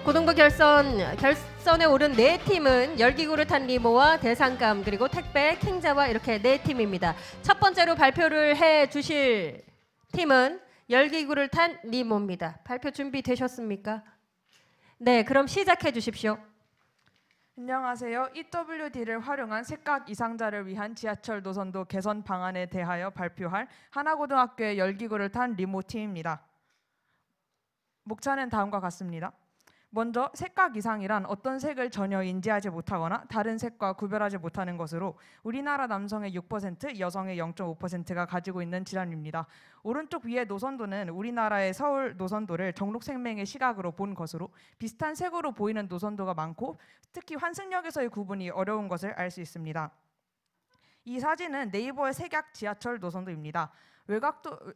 고등부 결선에 오른 4팀은 열기구를 탄 리모와 대상감 그리고 택배, 킹자와 이렇게 4팀입니다. 첫 번째로 발표를 해주실 팀은 열기구를 탄 리모입니다. 발표 준비되셨습니까? 네, 그럼 시작해 주십시오. 안녕하세요. EWD를 활용한 색각 이상자를 위한 지하철 노선도 개선 방안에 대하여 발표할 하나고등학교의 열기구를 탄 리모 팀입니다. 목차는 다음과 같습니다. 먼저 색각 이상이란 어떤 색을 전혀 인지하지 못하거나 다른 색과 구별하지 못하는 것으로 우리나라 남성의 6%, 여성의 0.5%가 가지고 있는 질환입니다. 오른쪽 위의 노선도는 우리나라의 서울 노선도를 정록생명의 시각으로 본 것으로 비슷한 색으로 보이는 노선도가 많고 특히 환승역에서의 구분이 어려운 것을 알 수 있습니다. 이 사진은 네이버의 색약 지하철 노선도입니다.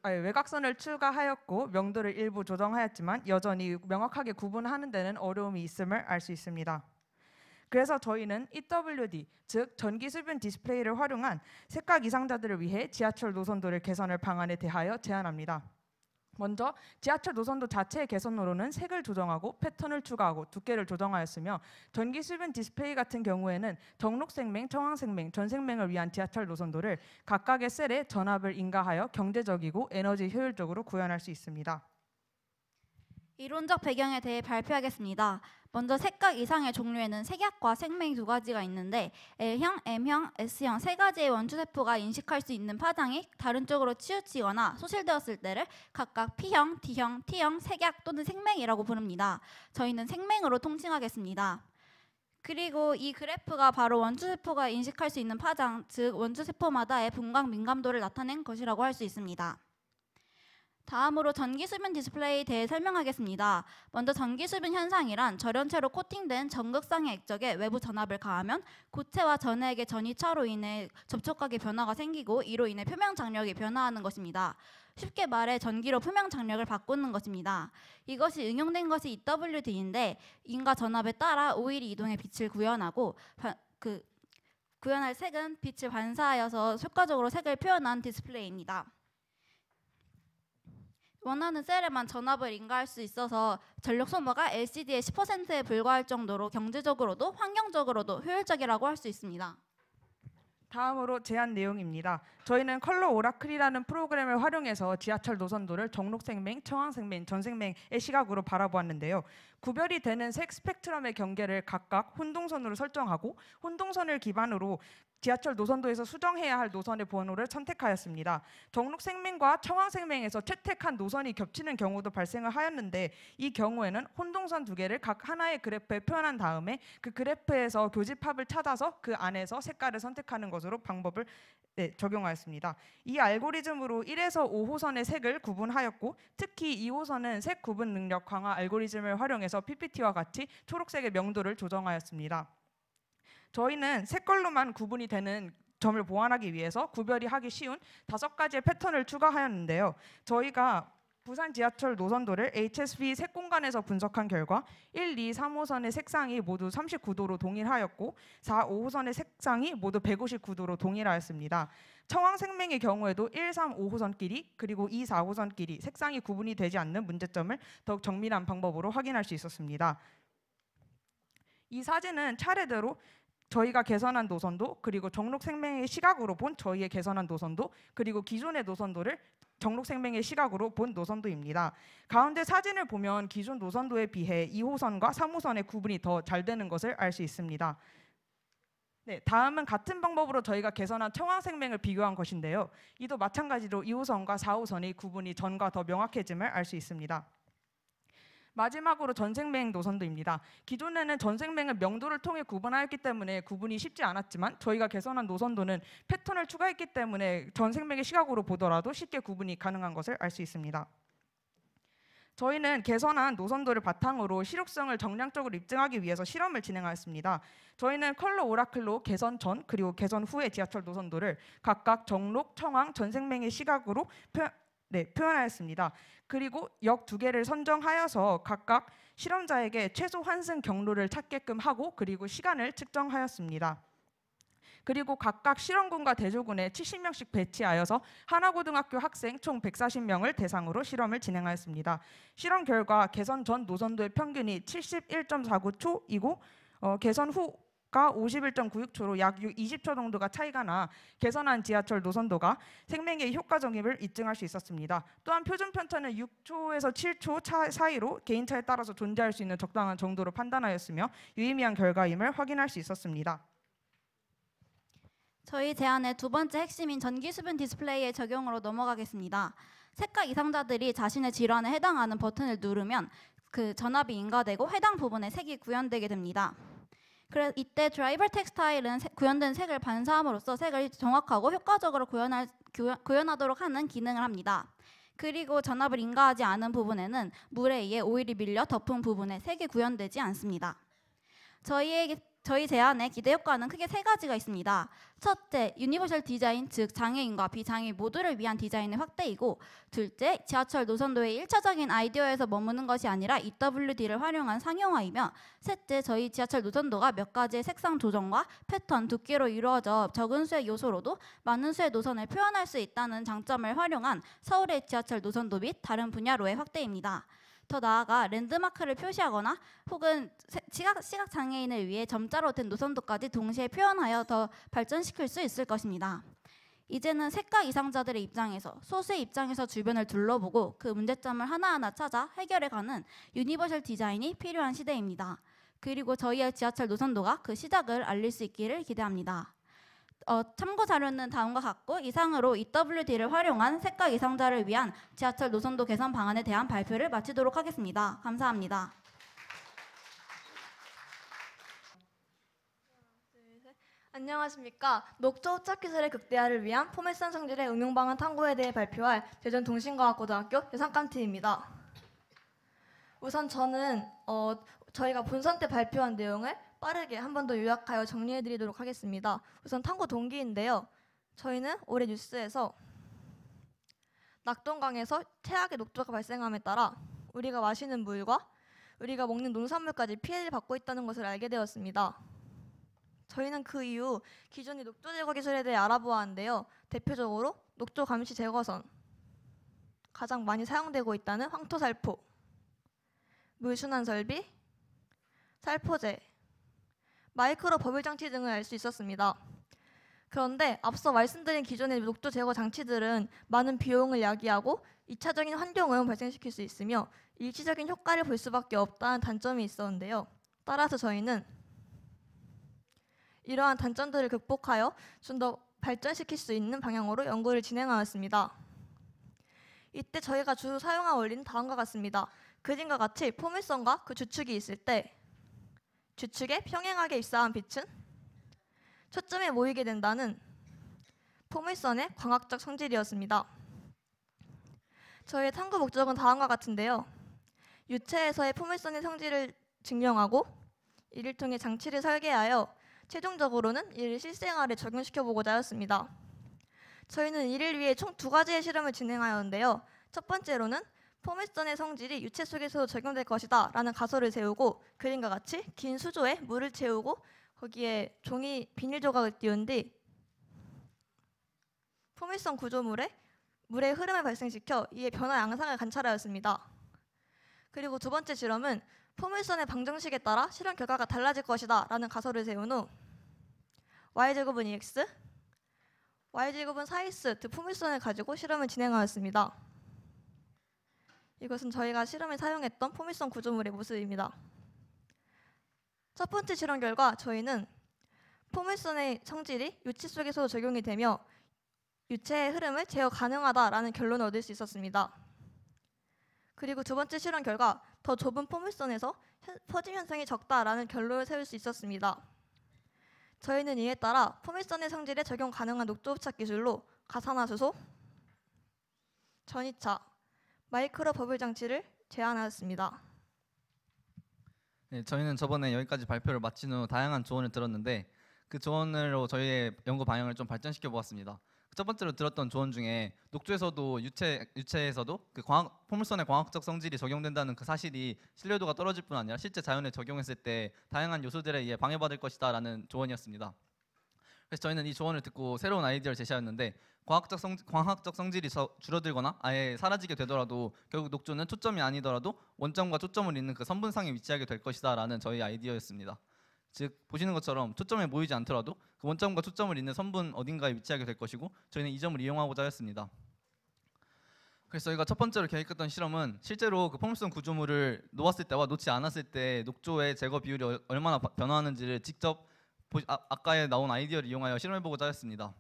외곽선을 추가하였고 명도를 일부 조정하였지만 여전히 명확하게 구분하는 데는 어려움이 있음을 알 수 있습니다. 그래서 저희는 EWD, 즉 전기수분 디스플레이를 활용한 색각 이상자들을 위해 지하철 노선도를 개선할 방안에 대하여 제안합니다. 먼저 지하철 노선도 자체의 개선으로는 색을 조정하고 패턴을 추가하고 두께를 조정하였으며 전기수분 디스플레이 같은 경우에는 정록생명, 청황생명, 전생명을 위한 지하철 노선도를 각각의 셀에 전압을 인가하여 경제적이고 에너지 효율적으로 구현할 수 있습니다. 이론적 배경에 대해 발표하겠습니다. 먼저 색각 이상의 종류에는 색약과 생명 두 가지가 있는데 L형, M형, S형 세 가지의 원주세포가 인식할 수 있는 파장이 다른 쪽으로 치우치거나 소실되었을 때를 각각 P형, D형, T형, 색약 또는 생명이라고 부릅니다. 저희는 생명으로 통칭하겠습니다. 그리고 이 그래프가 바로 원주세포가 인식할 수 있는 파장, 즉 원주세포마다의 분광 민감도를 나타낸 것이라고 할 수 있습니다. 다음으로 전기수분 디스플레이에 대해 설명하겠습니다. 먼저 전기수분 현상이란 절연체로 코팅된 전극상의 액적에 외부 전압을 가하면 고체와 전액의 전이차로 인해 접촉각의 변화가 생기고 이로 인해 표면 장력이 변화하는 것입니다. 쉽게 말해 전기로 표면 장력을 바꾸는 것입니다. 이것이 응용된 것이 EWD인데 인과 전압에 따라 오일이 이동해 빛을 구현하고 구현할 색은 빛을 반사하여서 효과적으로 색을 표현한 디스플레이입니다. 원하는 셀에만 전압을 인가할 수 있어서 전력 소모가 LCD의 10%에 불과할 정도로 경제적으로도 환경적으로도 효율적이라고 할 수 있습니다. 다음으로 제안 내용입니다. 저희는 컬러 오라클이라는 프로그램을 활용해서 지하철 노선도를 정록생명, 청황생명, 전생명의 시각으로 바라보았는데요. 구별이 되는 색 스펙트럼의 경계를 각각 혼동선으로 설정하고 혼동선을 기반으로 지하철 노선도에서 수정해야 할 노선의 번호를 선택하였습니다. 정록생명과 청황생명에서 채택한 노선이 겹치는 경우도 발생을 하였는데 이 경우에는 혼동선 두 개를 각 하나의 그래프에 표현한 다음에 그 그래프에서 교집합을 찾아서 그 안에서 색깔을 선택하는 것으로 방법을 적용하였습니다. 이 알고리즘으로 1에서 5호선의 색을 구분하였고 특히 2호선은 색 구분 능력 강화 알고리즘을 활용해서 PPT와 같이 초록색의 명도를 조정하였습니다. 저희는 색깔로만 구분이 되는 점을 보완하기 위해서 구별이 하기 쉬운 5가지의 패턴을 추가하였는데요. 저희가 부산 지하철 노선도를 HSV 색 공간에서 분석한 결과 1, 2, 3호선의 색상이 모두 39도로 동일하였고 4, 5호선의 색상이 모두 159도로 동일하였습니다. 청황생명의 경우에도 1, 3, 5호선끼리 그리고 2, 4호선끼리 색상이 구분이 되지 않는 문제점을 더욱 정밀한 방법으로 확인할 수 있었습니다. 이 사진은 차례대로 저희가 개선한 노선도 그리고 정록생명의 시각으로 본 저희의 개선한 노선도 그리고 기존의 노선도를 정록생명의 시각으로 본 노선도입니다. 가운데 사진을 보면 기존 노선도에 비해 2호선과 3호선의 구분이 더 잘 되는 것을 알 수 있습니다. 네, 다음은 같은 방법으로 저희가 개선한 청황생명을 비교한 것인데요. 이도 마찬가지로 2호선과 4호선의 구분이 전과 더 명확해짐을 알 수 있습니다. 마지막으로 전생명 노선도입니다. 기존에는 전생명을 명도를 통해 구분하였기 때문에 구분이 쉽지 않았지만 저희가 개선한 노선도는 패턴을 추가했기 때문에 전생명의 시각으로 보더라도 쉽게 구분이 가능한 것을 알 수 있습니다. 저희는 개선한 노선도를 바탕으로 실효성을 정량적으로 입증하기 위해서 실험을 진행하였습니다. 저희는 컬러 오라클로 개선 전 그리고 개선 후의 지하철 노선도를 각각 정록, 청황, 전생명의 시각으로 표현하였습니다. 그리고 역 2개를 선정하여서 각각 실험자에게 최소 환승 경로를 찾게끔 하고 그리고 시간을 측정하였습니다. 그리고 각각 실험군과 대조군에 70명씩 배치하여서 하나고등학교 학생 총 140명을 대상으로 실험을 진행하였습니다. 실험 결과 개선 전 노선도의 평균이 71.49초이고 개선 후가 51.96초로 약 20초 정도가 차이가 나 개선한 지하철 노선도가 생명의 효과적임을 입증할 수 있었습니다. 또한 표준 편차는 6초에서 7초 사이로 개인차에 따라서 존재할 수 있는 적당한 정도로 판단하였으며 유의미한 결과임을 확인할 수 있었습니다. 저희 제안의 두 번째 핵심인 전기수분 디스플레이의 적용으로 넘어가겠습니다. 색각 이상자들이 자신의 질환에 해당하는 버튼을 누르면 그 전압이 인가되고 해당 부분에 색이 구현되게 됩니다. 그래서 이때 드라이버 텍스타일은 구현된 색을 반사함으로써 색을 정확하고 효과적으로 구현하도록 하는 기능을 합니다. 그리고 전압을 인가하지 않은 부분에는 물에 의해 오일이 밀려 덮은 부분에 색이 구현되지 않습니다. 저희 제안의 기대 효과는 크게 세 가지가 있습니다. 첫째, 유니버셜 디자인, 즉 장애인과 비장애인 모두를 위한 디자인의 확대이고, 둘째, 지하철 노선도의 1차적인 아이디어에서 머무는 것이 아니라 EWD를 활용한 상용화이며, 셋째, 저희 지하철 노선도가 몇 가지의 색상 조정과 패턴, 두께로 이루어져 적은 수의 요소로도 많은 수의 노선을 표현할 수 있다는 장점을 활용한 서울의 지하철 노선도 및 다른 분야로의 확대입니다. 더 나아가 랜드마크를 표시하거나 혹은 시각장애인을 위해 점자로 된 노선도까지 동시에 표현하여 더 발전시킬 수 있을 것입니다. 이제는 색각 이상자들의 입장에서, 소수의 입장에서 주변을 둘러보고 그 문제점을 하나하나 찾아 해결해가는 유니버셜 디자인이 필요한 시대입니다. 그리고 저희의 지하철 노선도가 그 시작을 알릴 수 있기를 기대합니다. 참고 자료는 다음과 같고, 이상으로 EWD를 활용한 색각 이상자를 위한 지하철 노선도 개선 방안에 대한 발표를 마치도록 하겠습니다. 감사합니다. 안녕하십니까. 녹조 호착 기술의 극대화를 위한 포맷선 성질의 응용 방안 탐구에 대해 발표할 대전동신과학고등학교 대상감팀입니다. 우선 저는 저희가 본선 때 발표한 내용을 빠르게 한 번 더 요약하여 정리해드리도록 하겠습니다. 우선 탐구 동기인데요. 저희는 올해 뉴스에서 낙동강에서 최악의 녹조가 발생함에 따라 우리가 마시는 물과 우리가 먹는 농산물까지 피해를 받고 있다는 것을 알게 되었습니다. 저희는 그 이후 기존의 녹조 제거 기술에 대해 알아보았는데요. 대표적으로 녹조 감시 제거선, 가장 많이 사용되고 있다는 황토살포, 물순환 설비, 살포제, 마이크로 버블 장치 등을 알 수 있었습니다. 그런데 앞서 말씀드린 기존의 녹조 제거 장치들은 많은 비용을 야기하고 2차적인 환경오염을 발생시킬 수 있으며 일시적인 효과를 볼 수밖에 없다는 단점이 있었는데요. 따라서 저희는 이러한 단점들을 극복하여 좀 더 발전시킬 수 있는 방향으로 연구를 진행하였습니다. 이때 저희가 주로 사용한 원리는 다음과 같습니다. 그림과 같이 포물선과 그 주축이 있을 때 주축에 평행하게 입사한 빛은 초점에 모이게 된다는 포물선의 광학적 성질이었습니다. 저희의 탐구 목적은 다음과 같은데요. 유체에서의 포물선의 성질을 증명하고 이를 통해 장치를 설계하여 최종적으로는 이를 실생활에 적용시켜보고자 하였습니다. 저희는 이를 위해 총 2가지의 실험을 진행하였는데요. 첫 번째로는 포물선의 성질이 유체 속에서도 적용될 것이다 라는 가설을 세우고 그림과 같이 긴 수조에 물을 채우고 거기에 종이 비닐 조각을 띄운 뒤 포물선 구조물에 물의 흐름을 발생시켜 이에 변화 양상을 관찰하였습니다. 그리고 두 번째 실험은 포물선의 방정식에 따라 실험 결과가 달라질 것이다 라는 가설을 세운 후 y제곱은 2x, y제곱은 4x 두 포물선을 가지고 실험을 진행하였습니다. 이것은 저희가 실험에 사용했던 포물선 구조물의 모습입니다. 첫 번째 실험 결과 저희는 포물선의 성질이 유체 속에서도 적용이 되며 유체의 흐름을 제어 가능하다라는 결론을 얻을 수 있었습니다. 그리고 두 번째 실험 결과 더 좁은 포물선에서 퍼짐 현상이 적다라는 결론을 세울 수 있었습니다. 저희는 이에 따라 포물선의 성질에 적용 가능한 녹조 흡착 기술로 가산화수소, 전이차, 마이크로 버블 장치를 제안하였습니다. 네, 저희는 저번에 여기까지 발표를 마친 후 다양한 조언을 들었는데 그 조언으로 저희의 연구 방향을 좀 발전시켜 보았습니다. 첫 번째로 들었던 조언 중에 녹조에서도 유체에서도 그 포물선의 광학적 성질이 적용된다는 그 사실이 신뢰도가 떨어질 뿐 아니라 실제 자연에 적용했을 때 다양한 요소들에 의해 방해받을 것이다라는 조언이었습니다. 그래서 저희는 이 조언을 듣고 새로운 아이디어를 제시하였는데 광학적 성질이 줄어들거나 아예 사라지게 되더라도 결국 녹조는 초점이 아니더라도 원점과 초점을 잇는 그 선분상에 위치하게 될 것이다라는 저희 아이디어였습니다. 즉 보시는 것처럼 초점에 모이지 않더라도 그 원점과 초점을 잇는 선분 어딘가에 위치하게 될 것이고 저희는 이 점을 이용하고자 하였습니다. 그래서 저희가 첫 번째로 계획했던 실험은 실제로 그 포물선 구조물을 놓았을 때와 놓지 않았을 때 녹조의 제거 비율이 얼마나 변화하는지를 직접 아까에 나온 아이디어를 이용하여 실험해보고자 하였습니다.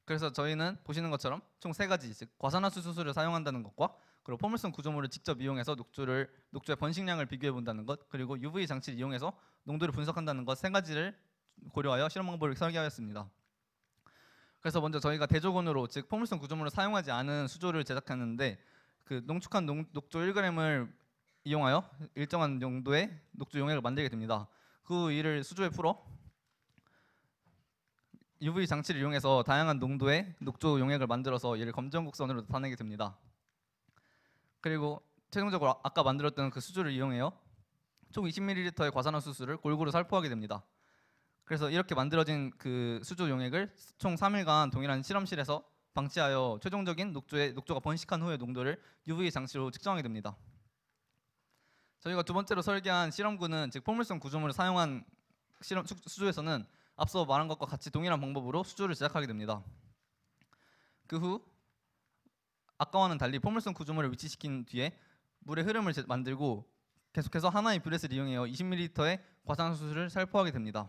그래서 저희는 보시는 것처럼 총 3가지, 즉 과산화수 수술을 사용한다는 것과 그리고 포물선 구조물을 직접 이용해서 녹조의 번식량을 비교해 본다는 것, 그리고 UV 장치를 이용해서 농도를 분석한다는 것 3가지를 고려하여 실험 방법을 설계하였습니다. 그래서 먼저 저희가 대조건으로, 즉 포물선 구조물을 사용하지 않은 수조를 제작했는데 그 농축한 녹조 1g을 이용하여 일정한 정도의 녹조 용액을 만들게 됩니다. 그 이를 수조에 풀어 UV 장치를 이용해서 다양한 농도의 녹조 용액을 만들어서 이를 검정곡선으로 나타내게 됩니다. 그리고 최종적으로 아까 만들었던 그 수조를 이용해요 총 20ml의 과산화수 수를 골고루 살포하게 됩니다. 그래서 이렇게 만들어진 그 수조 용액을 총 3일간 동일한 실험실에서 방치하여 최종적인 녹조가 번식한 후의 농도를 UV 장치로 측정하게 됩니다. 저희가 두 번째로 설계한 실험구는, 즉 포물선 구조물을 사용한 수조에서는 앞서 말한 것과 같이 동일한 방법으로 수조를 제작하게 됩니다. 그 후 아까와는 달리 포물선 구조물을 위치시킨 뒤에 물의 흐름을 만들고 계속해서 하나의 뷰렛을 이용해서 20ml의 과산화수를 살포하게 됩니다.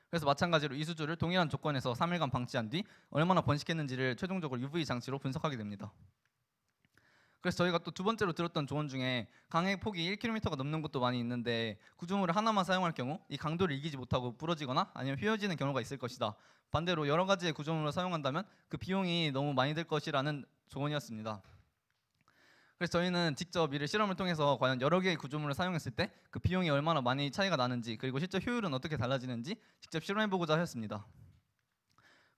그래서 마찬가지로 이 수조를 동일한 조건에서 3일간 방치한 뒤 얼마나 번식했는지를 최종적으로 UV 장치로 분석하게 됩니다. 그래서 저희가 또 두 번째로 들었던 조언 중에 강의 폭이 1km가 넘는 곳도 많이 있는데 구조물을 하나만 사용할 경우 이 강도를 이기지 못하고 부러지거나 아니면 휘어지는 경우가 있을 것이다. 반대로 여러 가지의 구조물을 사용한다면 그 비용이 너무 많이 들 것이라는 조언이었습니다. 그래서 저희는 직접 이를 실험을 통해서 과연 여러 개의 구조물을 사용했을 때 그 비용이 얼마나 많이 차이가 나는지, 그리고 실제 효율은 어떻게 달라지는지 직접 실험해보고자 하였습니다.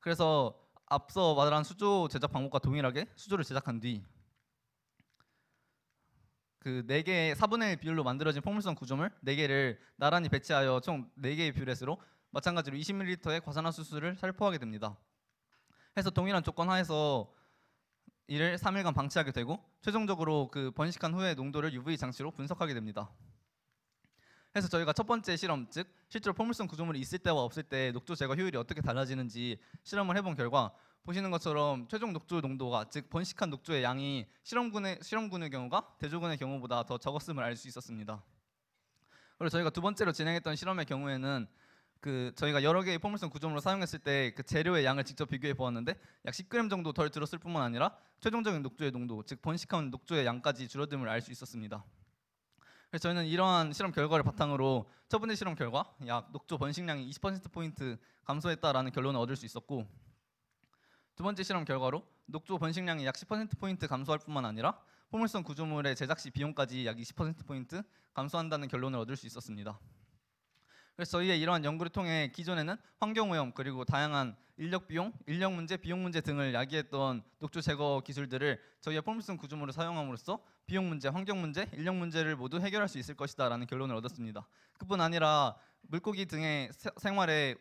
그래서 앞서 말한 수조 제작 방법과 동일하게 수조를 제작한 뒤 그 4개의 4분의 1 비율로 만들어진 포물선 구조물 4개를 나란히 배치하여 총 4개의 뷰렛으로 마찬가지로 20ml의 과산화수를 살포하게 됩니다. 해서 동일한 조건 하에서 이를 3일간 방치하게 되고 최종적으로 그 번식한 후의 농도를 UV 장치로 분석하게 됩니다. 그래서 저희가 첫 번째 실험, 즉 실제로 포물선 구조물이 있을 때와 없을 때 녹조 제거 효율이 어떻게 달라지는지 실험을 해본 결과 보시는 것처럼 최종 녹조 농도가, 즉 번식한 녹조의 양이 실험군의 경우가 대조군의 경우보다 더 적었음을 알 수 있었습니다. 그리고 저희가 두 번째로 진행했던 실험의 경우에는 저희가 여러 개의 포물선 구조물을 사용했을 때 그 재료의 양을 직접 비교해 보았는데 약 10g 정도 덜 들었을 뿐만 아니라 최종적인 녹조의 농도, 즉 번식한 녹조의 양까지 줄어듦을 알 수 있었습니다. 그래서 저희는 이러한 실험 결과를 바탕으로 첫 번째 실험 결과 약 녹조 번식량이 20%포인트 감소했다라는 결론을 얻을 수 있었고, 두 번째 실험 결과로 녹조 번식량이 약 10%포인트 감소할 뿐만 아니라 포물선 구조물의 제작 시 비용까지 약 20%포인트 감소한다는 결론을 얻을 수 있었습니다. 그래서 저희의 이러한 연구를 통해 기존에는 환경오염 그리고 다양한 인력 비용, 인력 문제, 비용 문제 등을 야기했던 녹조 제거 기술들을 저희의 포물선 구조물을 사용함으로써 비용 문제, 환경 문제, 인력 문제를 모두 해결할 수 있을 것이다라는 결론을 얻었습니다. 그뿐 아니라 물고기 등의 생활에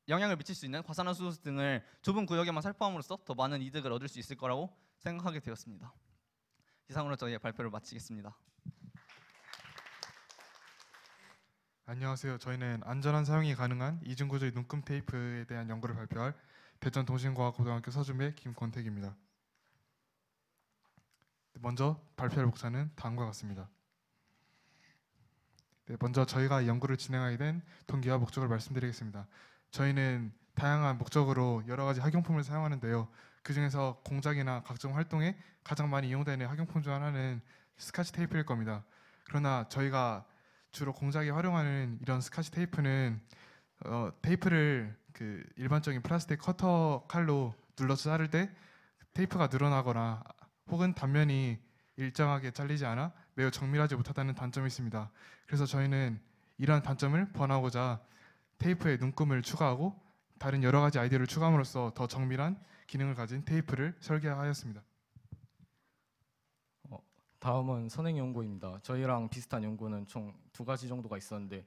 영향을 미칠 수 있는 과산화수 등을 좁은 구역에만 살포함으로써 더 많은 이득을 얻을 수 있을 거라고 생각하게 되었습니다. 이상으로 저희의 발표를 마치겠습니다. 안녕하세요. 저희는 안전한 사용이 가능한 이중구조의 눈금 테이프에 대한 연구를 발표할 대전동신과학고등학교 서준배 김권택입니다. 먼저 발표할 목차는 다음과 같습니다. 먼저 저희가 연구를 진행하게 된 동기와 목적을 말씀드리겠습니다. 저희는 다양한 목적으로 여러 가지 학용품을 사용하는데요. 그 중에서 공작이나 각종 활동에 가장 많이 이용되는 학용품 중 하나는 스카치 테이프일 겁니다. 그러나 저희가 주로 공작에 활용하는 이런 스카치 테이프는 테이프를 일반적인 플라스틱 커터 칼로 눌러서 자를 때 테이프가 늘어나거나 혹은 단면이 일정하게 잘리지 않아 매우 정밀하지 못하다는 단점이 있습니다. 그래서 저희는 이러한 단점을 보완하고자 테이프에 눈금을 추가하고 다른 여러 가지 아이디어를 추가함으로써 더 정밀한 기능을 가진 테이프를 설계하였습니다. 다음은 선행 연구입니다. 저희랑 비슷한 연구는 총 2가지 정도가 있었는데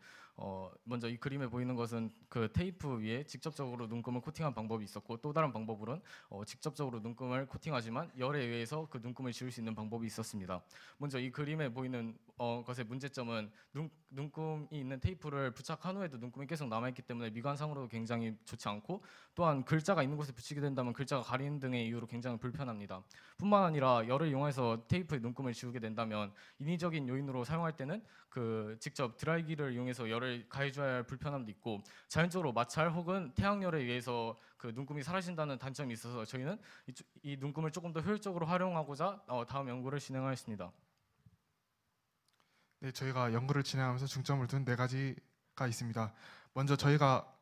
먼저 이 그림에 보이는 것은 그 테이프 위에 직접적으로 눈금을 코팅한 방법이 있었고, 또 다른 방법으로는 직접적으로 눈금을 코팅하지만 열에 의해서 그 눈금을 지울 수 있는 방법이 있었습니다. 먼저 이 그림에 보이는 것의 문제점은 눈금이 있는 테이프를 부착한 후에도 눈금이 계속 남아있기 때문에 미관상으로도 굉장히 좋지 않고, 또한 글자가 있는 곳에 붙이게 된다면 글자가 가리는 등의 이유로 굉장히 불편합니다. 뿐만 아니라 열을 이용해서 테이프의 눈금을 지우게 된다면 인위적인 요인으로 사용할 때는 그 직접 드라이기를 이용해서 열을 가해줘야 할 불편함도 있고, 자연적으로 마찰 혹은 태양열에 의해서 그 눈금이 사라진다는 단점이 있어서 저희는 이 눈금을 조금 더 효율적으로 활용하고자 다음 연구를 진행하였습니다. 네, 저희가 연구를 진행하면서 중점을 둔 4가지가 있습니다. 먼저 저희가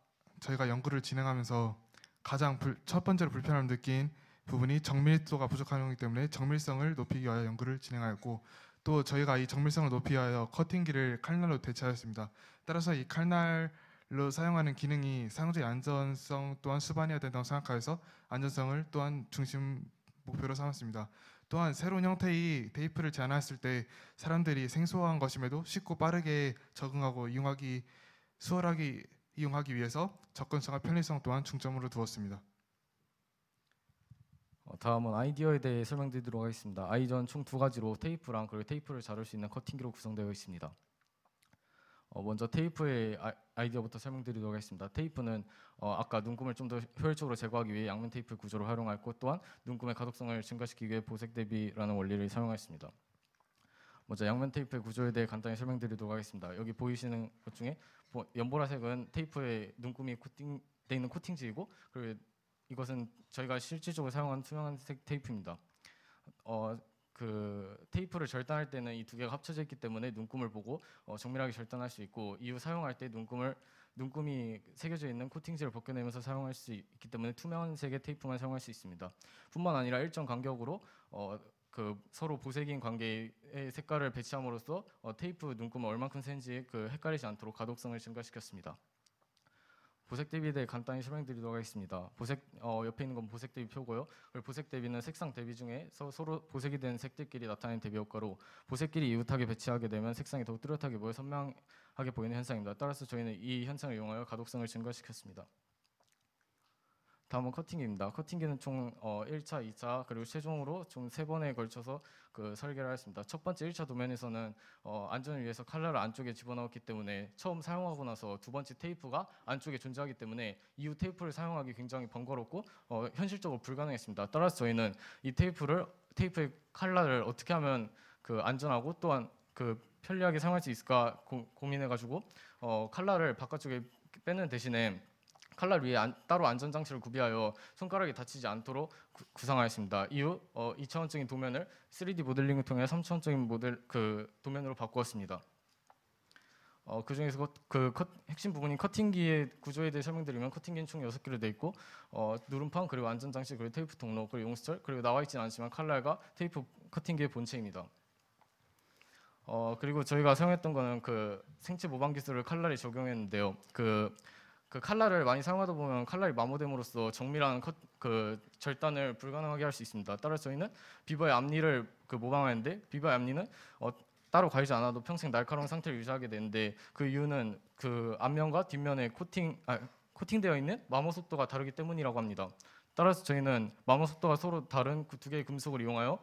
연구를 진행하면서 가장 첫 번째로 불편함을 느낀 부분이 정밀도가 부족한 경우이기 때문에 정밀성을 높이기 위하여 연구를 진행하였고, 또 저희가 이 정밀성을 높이기 위하여 커팅기를 칼날로 대체하였습니다. 따라서 이 칼날로 사용하는 기능이 사용자의 안전성 또한 수반해야 된다고 생각하여서 안전성을 또한 중심 목표로 삼았습니다. 또한 새로운 형태의 테이프를 제안했을 때 사람들이 생소한 것임에도 쉽고 빠르게 적응하고 수월하게 이용하기 위해서 접근성과 편리성 또한 중점으로 두었습니다. 다음은 아이디어에 대해 설명드리도록 하겠습니다. 아이디어는 총 2가지로 테이프랑 그리고 테이프를 자를 수 있는 커팅기로 구성되어 있습니다. 먼저 테이프의 아이디어부터 설명드리도록 하겠습니다. 테이프는 아까 눈금을 좀 더 효율적으로 제거하기 위해 양면 테이프 구조를 활용하였고, 또한 눈금의 가독성을 증가시키기 위해 보색 대비라는 원리를 사용하였습니다. 먼저 양면 테이프의 구조에 대해 간단히 설명드리도록 하겠습니다. 여기 보이시는 것 중에 연보라색은 테이프에 눈금이 코팅되어 있는 코팅지이고, 그리고 이것은 저희가 실질적으로 사용하는 투명한 색 테이프입니다. 그 테이프를 절단할 때는 이 2개가 합쳐져 있기 때문에 눈금을 보고 정밀하게 절단할 수 있고, 이후 사용할 때 눈금이 새겨져 있는 코팅지를 벗겨내면서 사용할 수 있기 때문에 투명한 색의 테이프만 사용할 수 있습니다. 뿐만 아니라 일정 간격으로 그 서로 보색인 관계의 색깔을 배치함으로써 테이프 눈금을 얼만큼 센지 헷갈리지 않도록 가독성을 증가시켰습니다. 보색 대비에 대해 간단히 설명드리도록 하겠습니다. 옆에 있는 건 보색 대비 표고요. 그리고 보색 대비는 색상 대비 중에서 서로 보색이 된 색들끼리 나타내는 대비 효과로 보색끼리 이웃하게 배치하게 되면 색상이 더욱 뚜렷하게 보여 선명하게 보이는 현상입니다. 따라서 저희는 이 현상을 이용하여 가독성을 증가시켰습니다. 다음은 커팅기입니다. 커팅기는 총 1차, 2차 그리고 최종으로 총 3번에 걸쳐서 설계를 하였습니다. 첫 번째 1차 도면에서는 안전을 위해서 칼날을 안쪽에 집어넣었기 때문에 처음 사용하고 나서 2번째 테이프가 안쪽에 존재하기 때문에 이후 테이프를 사용하기 굉장히 번거롭고 현실적으로 불가능했습니다. 따라서 저희는 이 테이프의 칼날을 어떻게 하면 안전하고 또한 편리하게 사용할 수 있을까 고민해가지고 칼날을 바깥쪽에 빼는 대신에 칼날 위에 따로 안전장치를 구비하여 손가락이 다치지 않도록 구상하였습니다. 이후 2차원적인 도면을 3D 모델링을 통해 3차원적인 도면으로 바꾸었습니다. 그 중에서 핵심 부분인 커팅기의 구조에 대해 설명드리면, 커팅기는 총 6개로 되어 있고 누름판 그리고 안전장치 그리고 테이프 통로 그리고 용수철 그리고 나와 있지는 않지만 칼날과 테이프 커팅기의 본체입니다. 그리고 저희가 사용했던 거는 생체 모방 기술을 칼날에 적용했는데요. 그 칼날을 많이 사용하다 보면 칼날이 마모됨으로써 정밀한 절단을 불가능하게 할 수 있습니다. 따라서 저희는 비버의 앞니를 모방하는데, 비버의 앞니는 따로 가리지 않아도 평생 날카로운 상태를 유지하게 되는데, 그 이유는 앞면과 뒷면에 코팅되어 있는 마모 속도가 다르기 때문이라고 합니다. 따라서 저희는 마모 속도가 서로 다른 2개의 금속을 이용하여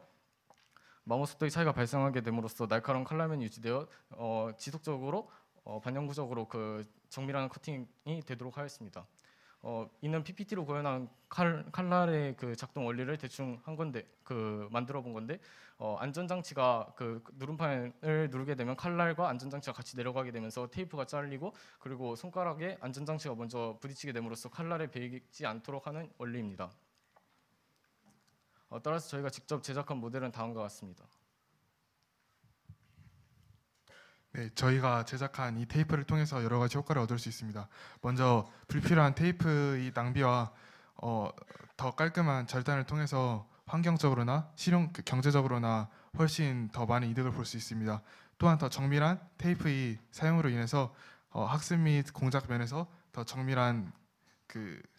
마모 속도의 차이가 발생하게 됨으로써 날카로운 칼날면이 유지되어 지속적으로 반영구적으로 정밀한 커팅이 되도록 하였습니다. 이는 PPT로 구현한 칼날의 작동 원리를 대충 만들어 본 건데, 안전장치가 누름판을 누르게 되면 칼날과 안전장치가 같이 내려가게 되면서 테이프가 잘리고, 그리고 손가락에 안전장치가 먼저 부딪히게 됨으로써 칼날에 베이지 않도록 하는 원리입니다. 따라서 저희가 직접 제작한 모델은 다음과 같습니다. 네, 저희가 제작한 이 테이프를 통해서 여러 가지 효과를 얻을 수 있습니다. 먼저 불필요한 테이프의 낭비와 더 깔끔한 절단을 통해서 환경적으로나 경제적으로나 훨씬 더 많은 이득을 볼 수 있습니다. 또한 더 정밀한 테이프의 사용으로 인해서 학습 및 공작 면에서 더 정밀한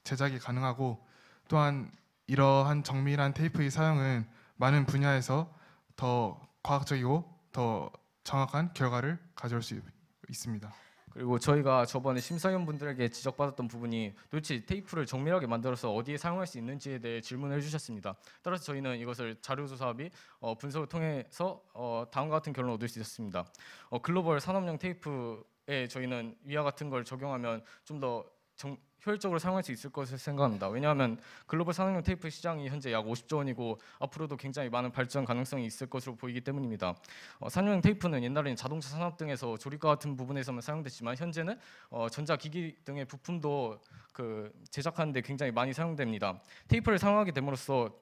제작이 가능하고, 또한 이러한 정밀한 테이프의 사용은 많은 분야에서 더 과학적이고 더 정확한 결과를 가져올 수 있습니다. 그리고 저희가 저번에 심사위원분들에게 지적받았던 부분이 도대체 테이프를 정밀하게 만들어서 어디에 사용할 수 있는지에 대해 질문을 해주셨습니다. 따라서 저희는 이것을 자료조사 및 분석을 통해서 다음과 같은 결론을 얻을 수 있었습니다. 글로벌 산업용 테이프에 저희는 위와 같은 걸 적용하면 좀 더 효율적으로 사용할 수 있을 것을 생각합니다. 왜냐하면 글로벌 산업용 테이프 시장이 현재 약 50조 원이고 앞으로도 굉장히 많은 발전 가능성이 있을 것으로 보이기 때문입니다. 산업용 테이프는 옛날에는 자동차 산업 등에서 조립과 같은 부분에서만 사용됐지만 현재는 전자기기 등의 부품도 제작하는 데 굉장히 많이 사용됩니다. 테이프를 사용하게 됨으로써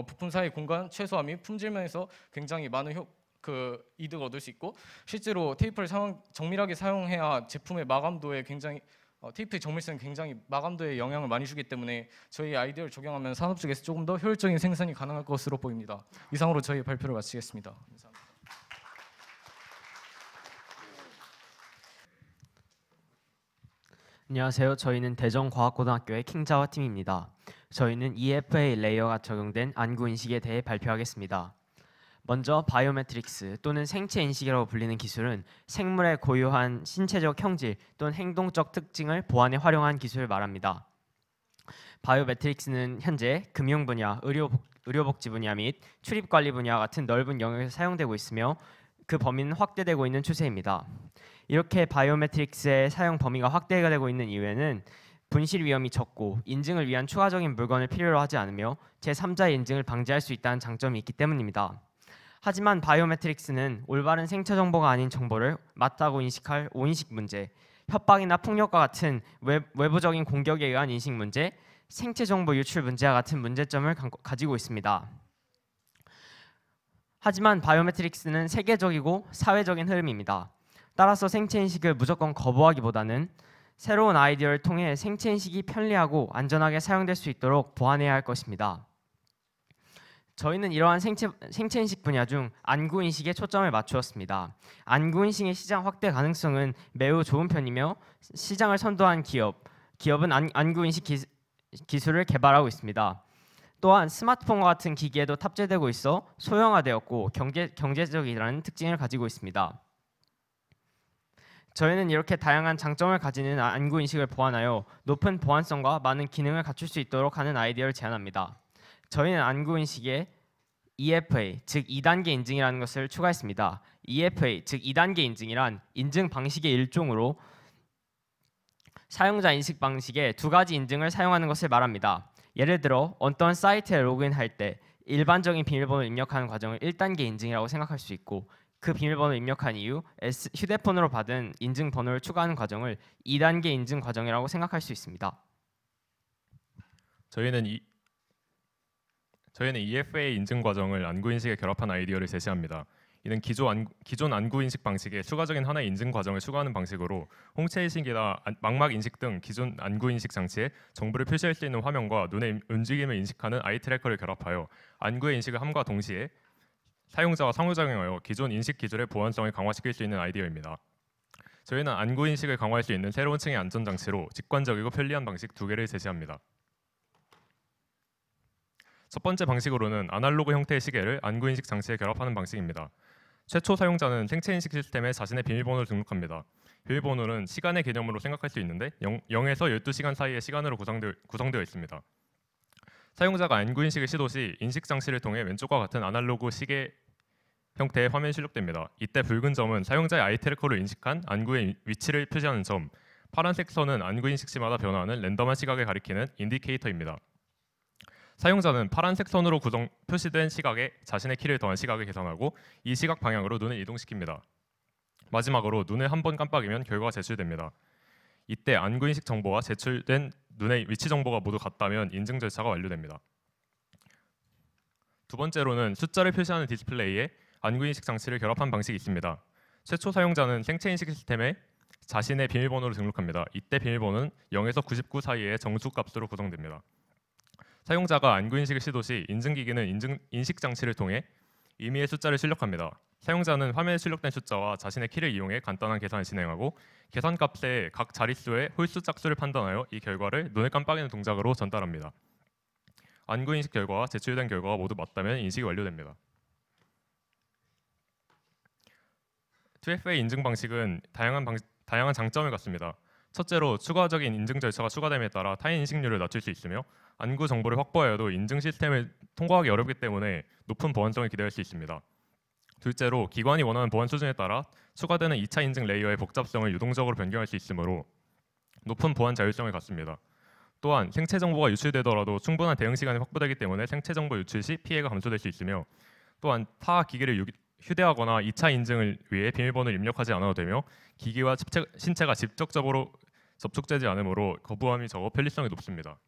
부품 사이 공간 최소화 및 품질 면에서 굉장히 많은 이득을 얻을 수 있고, 실제로 테이프를 정밀하게 사용해야 제품의 마감도에 테이프의 정밀성이 굉장히 마감도에 영향을 많이 주기 때문에 저희 아이디어를 적용하면 산업 쪽에서 조금 더 효율적인 생산이 가능할 것으로 보입니다. 이상으로 저희 발표를 마치겠습니다. 감사합니다. 안녕하세요. 저희는 대전과학고등학교의 킹자와 팀입니다. 저희는 EFA 레이어가 적용된 안구 인식에 대해 발표하겠습니다. 먼저 바이오매트릭스 또는 생체 인식이라고 불리는 기술은 생물의 고유한 신체적 형질 또는 행동적 특징을 보완에 활용한 기술을 말합니다. 바이오매트릭스는 현재 금융 분야, 의료복지 분야 및 출입관리 분야 같은 넓은 영역에서 사용되고 있으며 그 범위는 확대되고 있는 추세입니다. 이렇게 바이오매트릭스의 사용 범위가 확대가 되고 있는 이유에는 분실 위험이 적고 인증을 위한 추가적인 물건을 필요로 하지 않으며 제3자의 인증을 방지할 수 있다는 장점이 있기 때문입니다. 하지만 바이오매트릭스는 올바른 생체 정보가 아닌 정보를 맞다고 인식할 오인식 문제, 협박이나 폭력과 같은 외부적인 공격에 의한 인식 문제, 생체 정보 유출 문제와 같은 문제점을 가지고 있습니다. 하지만 바이오매트릭스는 세계적이고 사회적인 흐름입니다. 따라서 생체 인식을 무조건 거부하기보다는 새로운 아이디어를 통해 생체 인식이 편리하고 안전하게 사용될 수 있도록 보완해야 할 것입니다. 저희는 이러한 생체 인식 분야 중 안구 인식에 초점을 맞추었습니다. 안구 인식의 시장 확대 가능성은 매우 좋은 편이며 시장을 선도한 기업은 안구 인식 기술을 개발하고 있습니다. 또한 스마트폰과 같은 기기에도 탑재되고 있어 소형화되었고 경제적이라는 특징을 가지고 있습니다. 저희는 이렇게 다양한 장점을 가지는 안구 인식을 보완하여 높은 보안성과 많은 기능을 갖출 수 있도록 하는 아이디어를 제안합니다. 저희는 안구 인식에 EFA, 즉 2단계 인증이라는 것을 추가했습니다. EFA, 즉 2단계 인증이란 인증 방식의 일종으로 사용자 인식 방식의 두 가지 인증을 사용하는 것을 말합니다. 예를 들어 어떤 사이트에 로그인할 때 일반적인 비밀번호를 입력하는 과정을 1단계 인증이라고 생각할 수 있고, 그 비밀번호를 입력한 이후 휴대폰으로 받은 인증 번호를 추가하는 과정을 2단계 인증 과정이라고 생각할 수 있습니다. 저희는 EFA 인증 과정을 안구 인식에 결합한 아이디어를 제시합니다. 이는 기존 안구 인식 방식에 추가적인 하나의 인증 과정을 추가하는 방식으로 홍채 인식이나 망막 인식 등 기존 안구 인식 장치에 정보를 표시할 수 있는 화면과 눈의 움직임을 인식하는 아이 트래커를 결합하여 안구의 인식을 함과 동시에 사용자와 상호작용하여 기존 인식 기술의 보안성을 강화시킬 수 있는 아이디어입니다. 저희는 안구 인식을 강화할 수 있는 새로운 층의 안전 장치로 직관적이고 편리한 방식 2개를 제시합니다. 첫 번째 방식으로는 아날로그 형태의 시계를 안구 인식 장치에 결합하는 방식입니다. 최초 사용자는 생체 인식 시스템에 자신의 비밀번호를 등록합니다. 비밀번호는 시간의 개념으로 생각할 수 있는데 0에서 12시간 사이의 시간으로 구성되어 있습니다. 사용자가 안구 인식을 시도 시 인식 장치를 통해 왼쪽과 같은 아날로그 시계 형태의 화면이 출력됩니다. 이때 붉은 점은 사용자의 아이 트래커로 인식한 안구의 위치를 표시하는 점, 파란색 선은 안구 인식 시마다 변화하는 랜덤한 시각을 가리키는 인디케이터입니다. 사용자는 파란색 선으로 표시된 시각에 자신의 키를 더한 시각을 계산하고 이 시각 방향으로 눈을 이동시킵니다. 마지막으로 눈을 한 번 깜빡이면 결과가 제출됩니다. 이때 안구 인식 정보와 제출된 눈의 위치 정보가 모두 같다면 인증 절차가 완료됩니다. 두 번째로는 숫자를 표시하는 디스플레이에 안구 인식 장치를 결합한 방식이 있습니다. 최초 사용자는 생체 인식 시스템에 자신의 비밀번호를 등록합니다. 이때 비밀번호는 0에서 99 사이의 정수 값으로 구성됩니다. 사용자가 안구 인식을 시도 시 인증기기는 인식 장치를 통해 임의의 숫자를 출력합니다. 사용자는 화면에 출력된 숫자와 자신의 키를 이용해 간단한 계산을 진행하고 계산값의 각 자릿수의 홀수 짝수를 판단하여 이 결과를 눈을 깜빡이는 동작으로 전달합니다. 안구 인식 결과와 제출된 결과가 모두 맞다면 인식이 완료됩니다. 2FA 인증 방식은 다양한 장점을 갖습니다. 첫째로 추가적인 인증 절차가 추가됨에 따라 타인 인식률을 낮출 수 있으며 안구 정보를 확보하여도 인증 시스템을 통과하기 어렵기 때문에 높은 보안성을 기대할 수 있습니다. 둘째로 기관이 원하는 보안 수준에 따라 추가되는 2차 인증 레이어의 복잡성을 유동적으로 변경할 수 있으므로 높은 보안 자율성을 갖습니다. 또한 생체 정보가 유출되더라도 충분한 대응 시간이 확보되기 때문에 생체 정보 유출 시 피해가 감소될 수 있으며 또한 타 기기를 휴대하거나 2차 인증을 위해 비밀번호를 입력하지 않아도 되며 기기와 신체가 직접적으로 접촉되지 않으므로 거부함이 적어 편리성이 높습니다.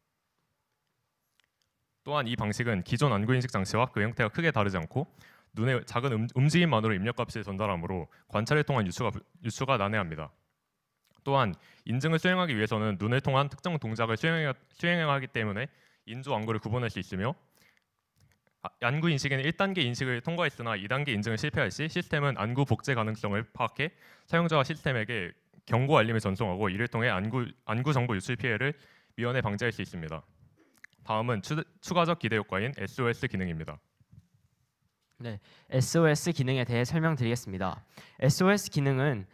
또한 이 방식은 기존 안구 인식 장치와 그 형태가 크게 다르지 않고 눈의 작은 움직임만으로 입력값을 전달하므로 관찰을 통한 유추가 난해합니다. 또한 인증을 수행하기 위해서는 눈을 통한 특정 동작을 수행해야 하기 때문에 인조 안구를 구분할 수 있으며 안구 인식에는 1단계 인식을 통과했으나 2단계 인증을 실패할 시 시스템은 안구 복제 가능성을 파악해 사용자와 시스템에게 경고 알림을 전송하고 이를 통해 안구 정보 유출 피해를 미연에 방지할 수 있습니다. 다음은 추가적 기대 효과인 SOS 기능입니다. 네, SOS 기능에 대해 설명드리겠습니다. SOS 기능은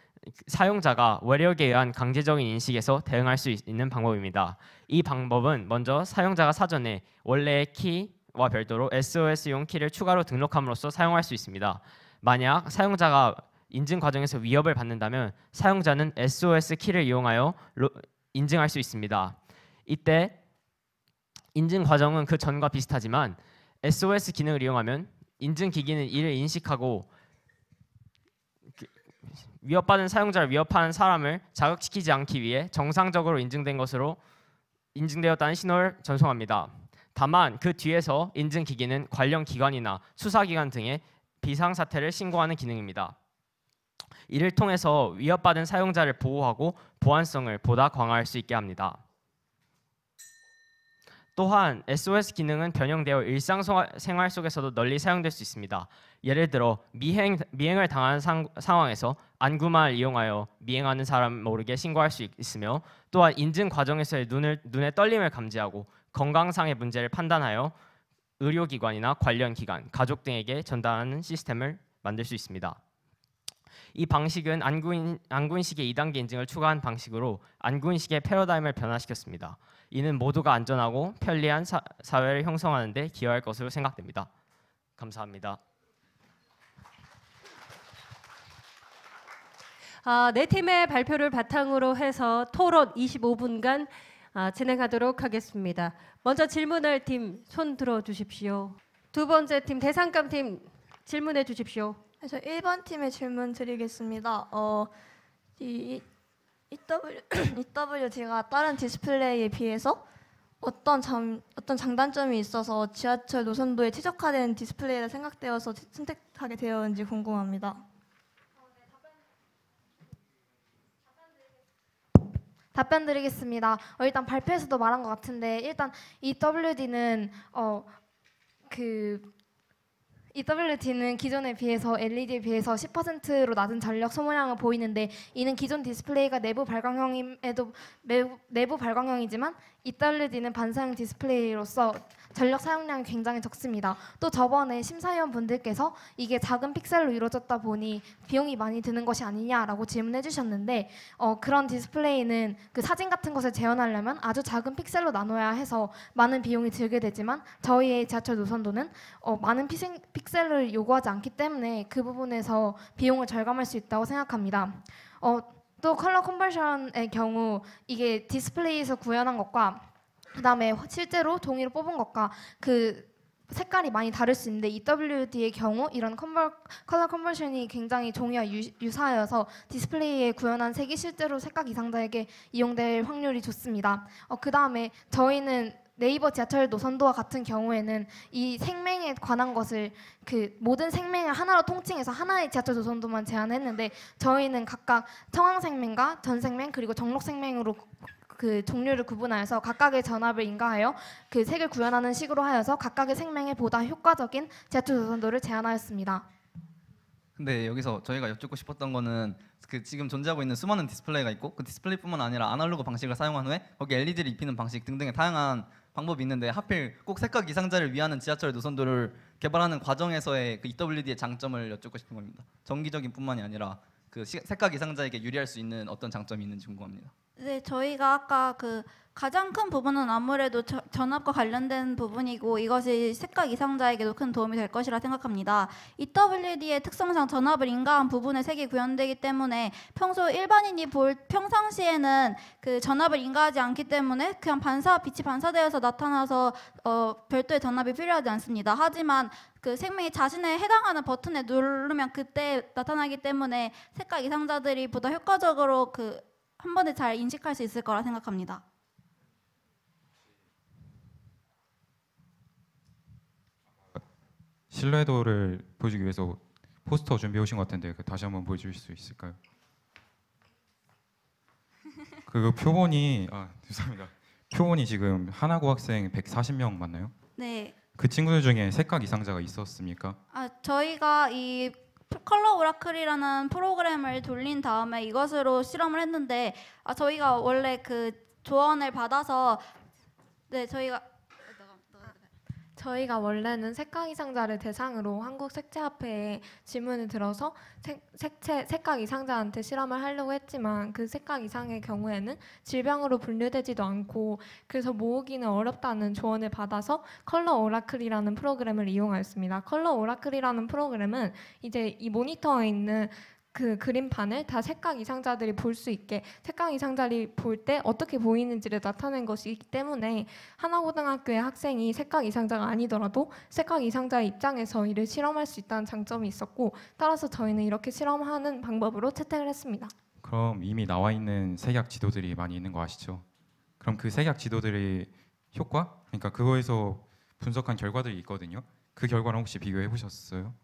사용자가 외력에 의한 강제적인 인식에서 대응할 수 있는 방법입니다. 이 방법은 먼저 사용자가 사전에 원래의 키와 별도로 SOS용 키를 추가로 등록함으로써 사용할 수 있습니다. 만약 사용자가 인증 과정에서 위협을 받는다면 사용자는 SOS 키를 이용하여 인증할 수 있습니다. 이때 인증 과정은 그 전과 비슷하지만 SOS 기능을 이용하면 인증 기기는 이를 인식하고 위협받은 사용자를 위협하는 사람을 자극시키지 않기 위해 정상적으로 인증된 것으로 인증되었다는 신호를 전송합니다. 다만 그 뒤에서 인증 기기는 관련 기관이나 수사기관 등에 비상사태를 신고하는 기능입니다. 이를 통해서 위협받은 사용자를 보호하고 보안성을 보다 강화할 수 있게 합니다. 또한 SOS 기능은 변형되어 일상생활 속에서도 널리 사용될 수 있습니다. 예를 들어 미행을 당한 상황에서 안구만을 이용하여 미행하는 사람 모르게 신고할 수 있으며 또한 인증 과정에서의 눈의 떨림을 감지하고 건강상의 문제를 판단하여 의료기관이나 관련 기관, 가족 등에게 전달하는 시스템을 만들 수 있습니다. 이 방식은 안구인식의 2단계 인증을 추가한 방식으로 안구인식의 패러다임을 변화시켰습니다. 이는 모두가 안전하고 편리한 사회를 형성하는 데 기여할 것으로 생각됩니다. 감사합니다. 네 팀의 발표를 바탕으로 해서 토론 25분간 진행하도록 하겠습니다. 먼저 질문할 팀 손 들어 주십시오. 두 번째 팀 대상감 팀 질문해 주십시오. 그래서 1번 팀의 질문 드리겠습니다. EWD가 다른 디스플레이에 비해서 어떤 장단점이 있어서 지하철 노선도에 최적화된 디스플레이라 생각되어서 선택하게 되었는지 궁금합니다. 답변 드리겠습니다. 일단 발표에서도 말한 것 같은데 일단 EWD는 EWD는 기존에 비해서 LED에 비해서 10%로 낮은 전력 소모량을 보이는데 이는 기존 디스플레이가 내부 발광형이지만 EWD는 반사형 디스플레이로서 전력 사용량이 굉장히 적습니다. 또 저번에 심사위원분들께서 이게 작은 픽셀로 이루어졌다 보니 비용이 많이 드는 것이 아니냐라고 질문해 주셨는데 그런 디스플레이는 그 사진 같은 것을 재현하려면 아주 작은 픽셀로 나눠야 해서 많은 비용이 들게 되지만 저희의 지하철 노선도는 많은 픽셀을 요구하지 않기 때문에 그 부분에서 비용을 절감할 수 있다고 생각합니다. 또 컬러 컨버션의 경우 이게 디스플레이에서 구현한 것과 그다음에 실제로 종이로 뽑은 것과 그 색깔이 많이 다를 수 있는데 EWD의 경우 이런 컬러 컨버션이 굉장히 종이와 유사하여서 디스플레이에 구현한 색이 실제로 색각 이상자에게 이용될 확률이 좋습니다. 그다음에 저희는 네이버 지하철 노선도와 같은 경우에는 이 생명에 관한 것을 그 모든 생명을 하나로 통칭해서 하나의 지하철 노선도만 제한했는데 저희는 각각 청황생명과 전생명 그리고 정록생명으로 그 종류를 구분하여서 각각의 전압을 인가하여 그 색을 구현하는 식으로 하여서 각각의 생명에 보다 효과적인 지하철 노선도를 제한하였습니다. 근데 여기서 저희가 여쭙고 싶었던 거는 그 지금 존재하고 있는 수많은 디스플레이가 있고 그 디스플레이뿐만 아니라 아날로그 방식을 사용한 후에 거기 LED를 입히는 방식 등등의 다양한 방법이 있는데 하필 꼭 색각 이상자를 위하는 지하철 노선도를 개발하는 과정에서의 그 EWD의 장점을 여쭙고 싶은 겁니다. 정기적인 뿐만이 아니라 그 색각 이상자에게 유리할 수 있는 어떤 장점이 있는지 궁금합니다. 네, 저희가 아까 그 가장 큰 부분은 아무래도 전압과 관련된 부분이고 이것이 색각 이상자에게도 큰 도움이 될 것이라 생각합니다. EWD의 특성상 전압을 인가한 부분에 색이 구현되기 때문에 평소 일반인이 볼 평상시에는 그 전압을 인가하지 않기 때문에 그냥 빛이 반사되어서 나타나서 별도의 전압이 필요하지 않습니다. 하지만 그 생명이 자신에 해당하는 버튼에 누르면 그때 나타나기 때문에 색각 이상자들이 보다 효과적으로 한 번에 잘 인식할 수 있을 거라 생각합니다. 신뢰도를 보여주기 위해서 포스터 준비해 오신 것 같은데 다시 한번 보여주실 수 있을까요? 그 표본이 죄송합니다. 표본이 지금 하나고 학생 140명 맞나요? 네. 그 친구들 중에 색각 이상자가 있었습니까? 저희가 이 컬러 오라클이라는 프로그램을 돌린 다음에 이것으로 실험을 했는데 저희가 원래 그 조언을 받아서 저희가 원래는 색각 이상자를 대상으로 한국색채협회에 질문을 들어서 색각 이상자한테 실험을 하려고 했지만 그 색각 이상의 경우에는 질병으로 분류되지도 않고 그래서 모으기는 어렵다는 조언을 받아서 컬러 오라클이라는 프로그램을 이용하였습니다. 컬러 오라클이라는 프로그램은 이제 이 모니터에 있는 그 그림판을 다 색각 이상자들이 볼 수 있게 색각 이상자들이 볼 때 어떻게 보이는지를 나타낸 것이기 때문에 하나고등학교의 학생이 색각 이상자가 아니더라도 색각 이상자의 입장에서 이를 실험할 수 있다는 장점이 있었고 따라서 저희는 이렇게 실험하는 방법으로 채택을 했습니다. 그럼 이미 나와 있는 색약 지도들이 많이 있는 거 아시죠? 그럼 그 색약 지도들의 효과? 그러니까 그거에서 분석한 결과들이 있거든요. 그 결과랑 혹시 비교해 보셨어요?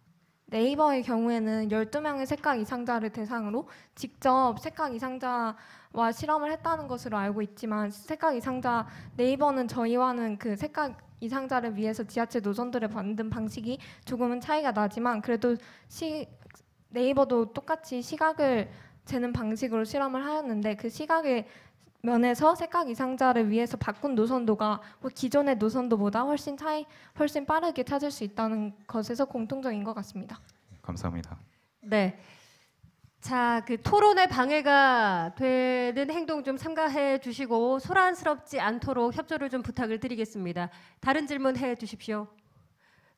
네이버의 경우에는 12명의 색각 이상자를 대상으로 직접 색각 이상자와 실험을 했다는 것으로 알고 있지만 색각 이상자 네이버는 저희와는 그 색각 이상자를 위해서 지하철 노선들을 만든 방식이 조금은 차이가 나지만 그래도 네이버도 똑같이 시각을 재는 방식으로 실험을 하였는데 그 시각의 면에서 색각 이상자를 위해서 바꾼 노선도가 기존의 노선도보다 훨씬 빠르게 찾을 수 있다는 것에서 공통적인 것 같습니다. 감사합니다. 네. 자, 그 토론에 방해가 되는 행동 좀 삼가해 주시고 소란스럽지 않도록 협조를 좀 부탁을 드리겠습니다. 다른 질문 해 주십시오.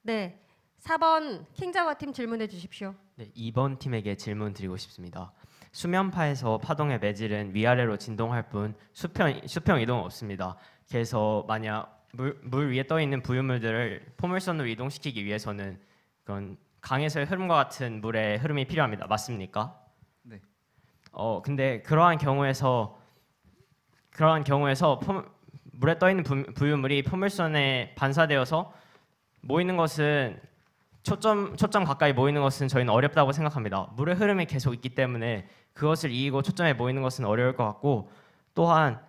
네. 4번 킹자와 팀 질문해 주십시오. 네, 2번 팀에게 질문 드리고 싶습니다. 수면파에서 파동의 매질은 위아래로 진동할 뿐 수평 이동은 없습니다. 그래서 만약 물 위에 떠 있는 부유물들을 포물선으로 이동시키기 위해서는 그런 강에서의 흐름과 같은 물의 흐름이 필요합니다. 맞습니까? 네. 근데 그러한 경우에서 물에 떠 있는 부유물이 포물선에 반사되어서 모이는 것은 초점 가까이 모이는 것은 저희는 어렵다고 생각합니다. 물의 흐름이 계속 있기 때문에 그것을 이기고 초점에 모이는 것은 어려울 것 같고 또한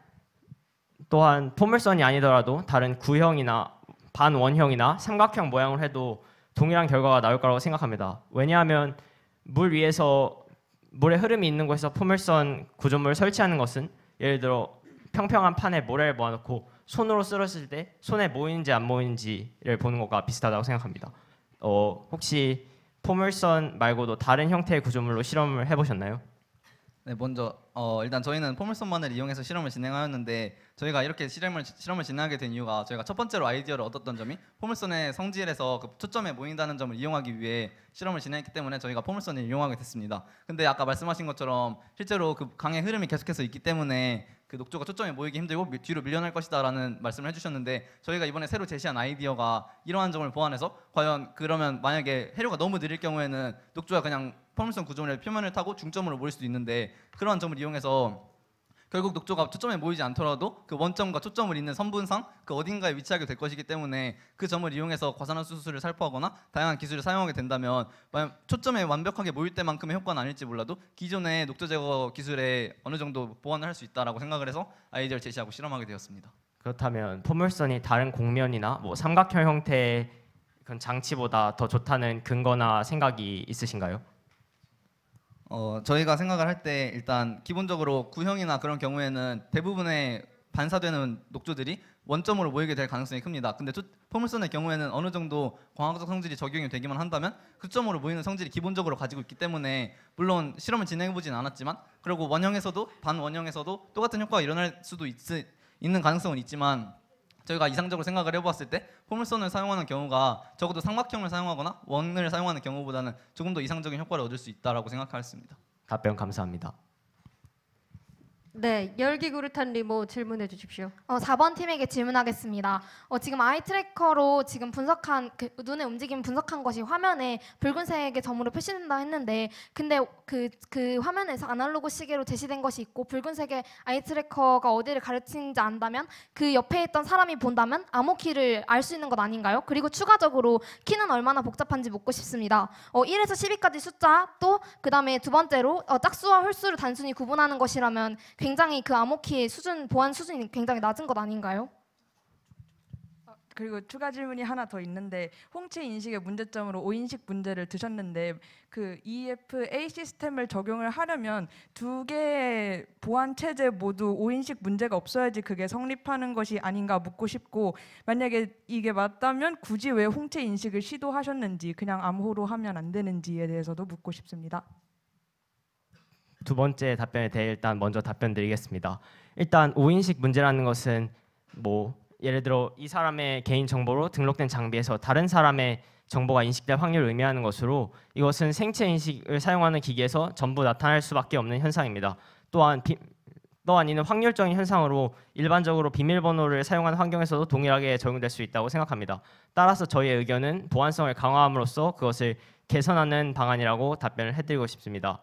포물선이 아니더라도 다른 구형이나 반원형이나 삼각형 모양을 해도 동일한 결과가 나올 거라고 생각합니다. 왜냐하면 물 위에서 물의 흐름이 있는 곳에서 포물선 구조물을 설치하는 것은 예를 들어 평평한 판에 모래를 모아놓고 손으로 쓸었을 때 손에 모이는지 안 모이는지를 보는 것과 비슷하다고 생각합니다. 혹시 포물선 말고도 다른 형태의 구조물로 실험을 해보셨나요? 네, 먼저 일단 저희는 포물선만을 이용해서 실험을 진행하였는데 저희가 이렇게 실험을 진행하게 된 이유가 저희가 첫 번째로 아이디어를 얻었던 점이 포물선의 성질에서 그 초점에 모인다는 점을 이용하기 위해 실험을 진행했기 때문에 저희가 포물선을 이용하게 됐습니다. 근데 아까 말씀하신 것처럼 실제로 그 강의 흐름이 계속해서 있기 때문에 그 녹조가 초점에 모이기 힘들고 뒤로 밀려날 것이다라는 말씀을 해주셨는데 저희가 이번에 새로 제시한 아이디어가 이러한 점을 보완해서 과연 그러면 만약에 해류가 너무 느릴 경우에는 녹조가 그냥 포물선 구조물의 표면을 타고 중점으로 모일 수도 있는데 그러한 점을 이용해서 결국 녹조가 초점에 모이지 않더라도 그 원점과 초점을 잇는 선분상 그 어딘가에 위치하게 될 것이기 때문에 그 점을 이용해서 과산화수 수술을 살포하거나 다양한 기술을 사용하게 된다면 초점에 완벽하게 모일 때만큼의 효과는 아닐지 몰라도 기존의 녹조 제거 기술에 어느 정도 보완을 할 수 있다라고 생각을 해서 아이디어를 제시하고 실험하게 되었습니다. 그렇다면 포물선이 다른 곡면이나 삼각형 형태의 그런 장치보다 더 좋다는 근거나 생각이 있으신가요? 저희가 생각을 할 때 일단 기본적으로 구형이나 그런 경우에는 대부분의 반사되는 녹조들이 원점으로 모이게 될 가능성이 큽니다. 근데 포물선의 경우에는 어느 정도 광학적 성질이 적용이 되기만 한다면 그 점으로 모이는 성질이 기본적으로 가지고 있기 때문에 물론 실험을 진행해보진 않았지만 그리고 원형에서도 반원형에서도 똑같은 효과가 일어날 수도 있는 가능성은 있지만 저희가 이상적으로 생각을 해보았을 때 포물선을 사용하는 경우가 적어도 삼각형을 사용하거나 원을 사용하는 경우보다는 조금 더 이상적인 효과를 얻을 수 있다라고 생각했습니다. 답변 감사합니다. 네, 열기구르탄 리모 질문해 주십시오. 4번 팀에게 질문하겠습니다. 지금 아이 트래커로 지금 분석한 눈의 움직임 분석한 것이 화면에 붉은색의 점으로 표시된다 했는데, 근데 그 화면에서 아날로그 시계로 제시된 것이 있고 붉은색의 아이 트래커가 어디를 가르치는지 안다면 그 옆에 있던 사람이 본다면 암호 키를 알 수 있는 것 아닌가요? 그리고 추가적으로 키는 얼마나 복잡한지 묻고 싶습니다. 1에서 12까지 숫자, 또 그다음에 두 번째로 짝수와 홀수를 단순히 구분하는 것이라면 굉장히 그 암호키의 보안 수준이 굉장히 낮은 것 아닌가요? 그리고 추가 질문이 하나 더 있는데, 홍채 인식의 문제점으로 오인식 문제를 드셨는데 그 EFA 시스템을 적용을 하려면 두 개의 보안 체제 모두 오인식 문제가 없어야지 그게 성립하는 것이 아닌가 묻고 싶고, 만약에 이게 맞다면 굳이 왜 홍채 인식을 시도하셨는지, 그냥 암호로 하면 안 되는지에 대해서도 묻고 싶습니다. 두 번째 답변에 대해 일단 먼저 답변 드리겠습니다. 일단 오인식 문제라는 것은 예를 들어 이 사람의 개인 정보로 등록된 장비에서 다른 사람의 정보가 인식될 확률을 의미하는 것으로, 이것은 생체 인식을 사용하는 기기에서 전부 나타날 수밖에 없는 현상입니다. 또한 이는 확률적인 현상으로 일반적으로 비밀번호를 사용하는 환경에서도 동일하게 적용될 수 있다고 생각합니다. 따라서 저희의 의견은 보안성을 강화함으로써 그것을 개선하는 방안이라고 답변을 해드리고 싶습니다.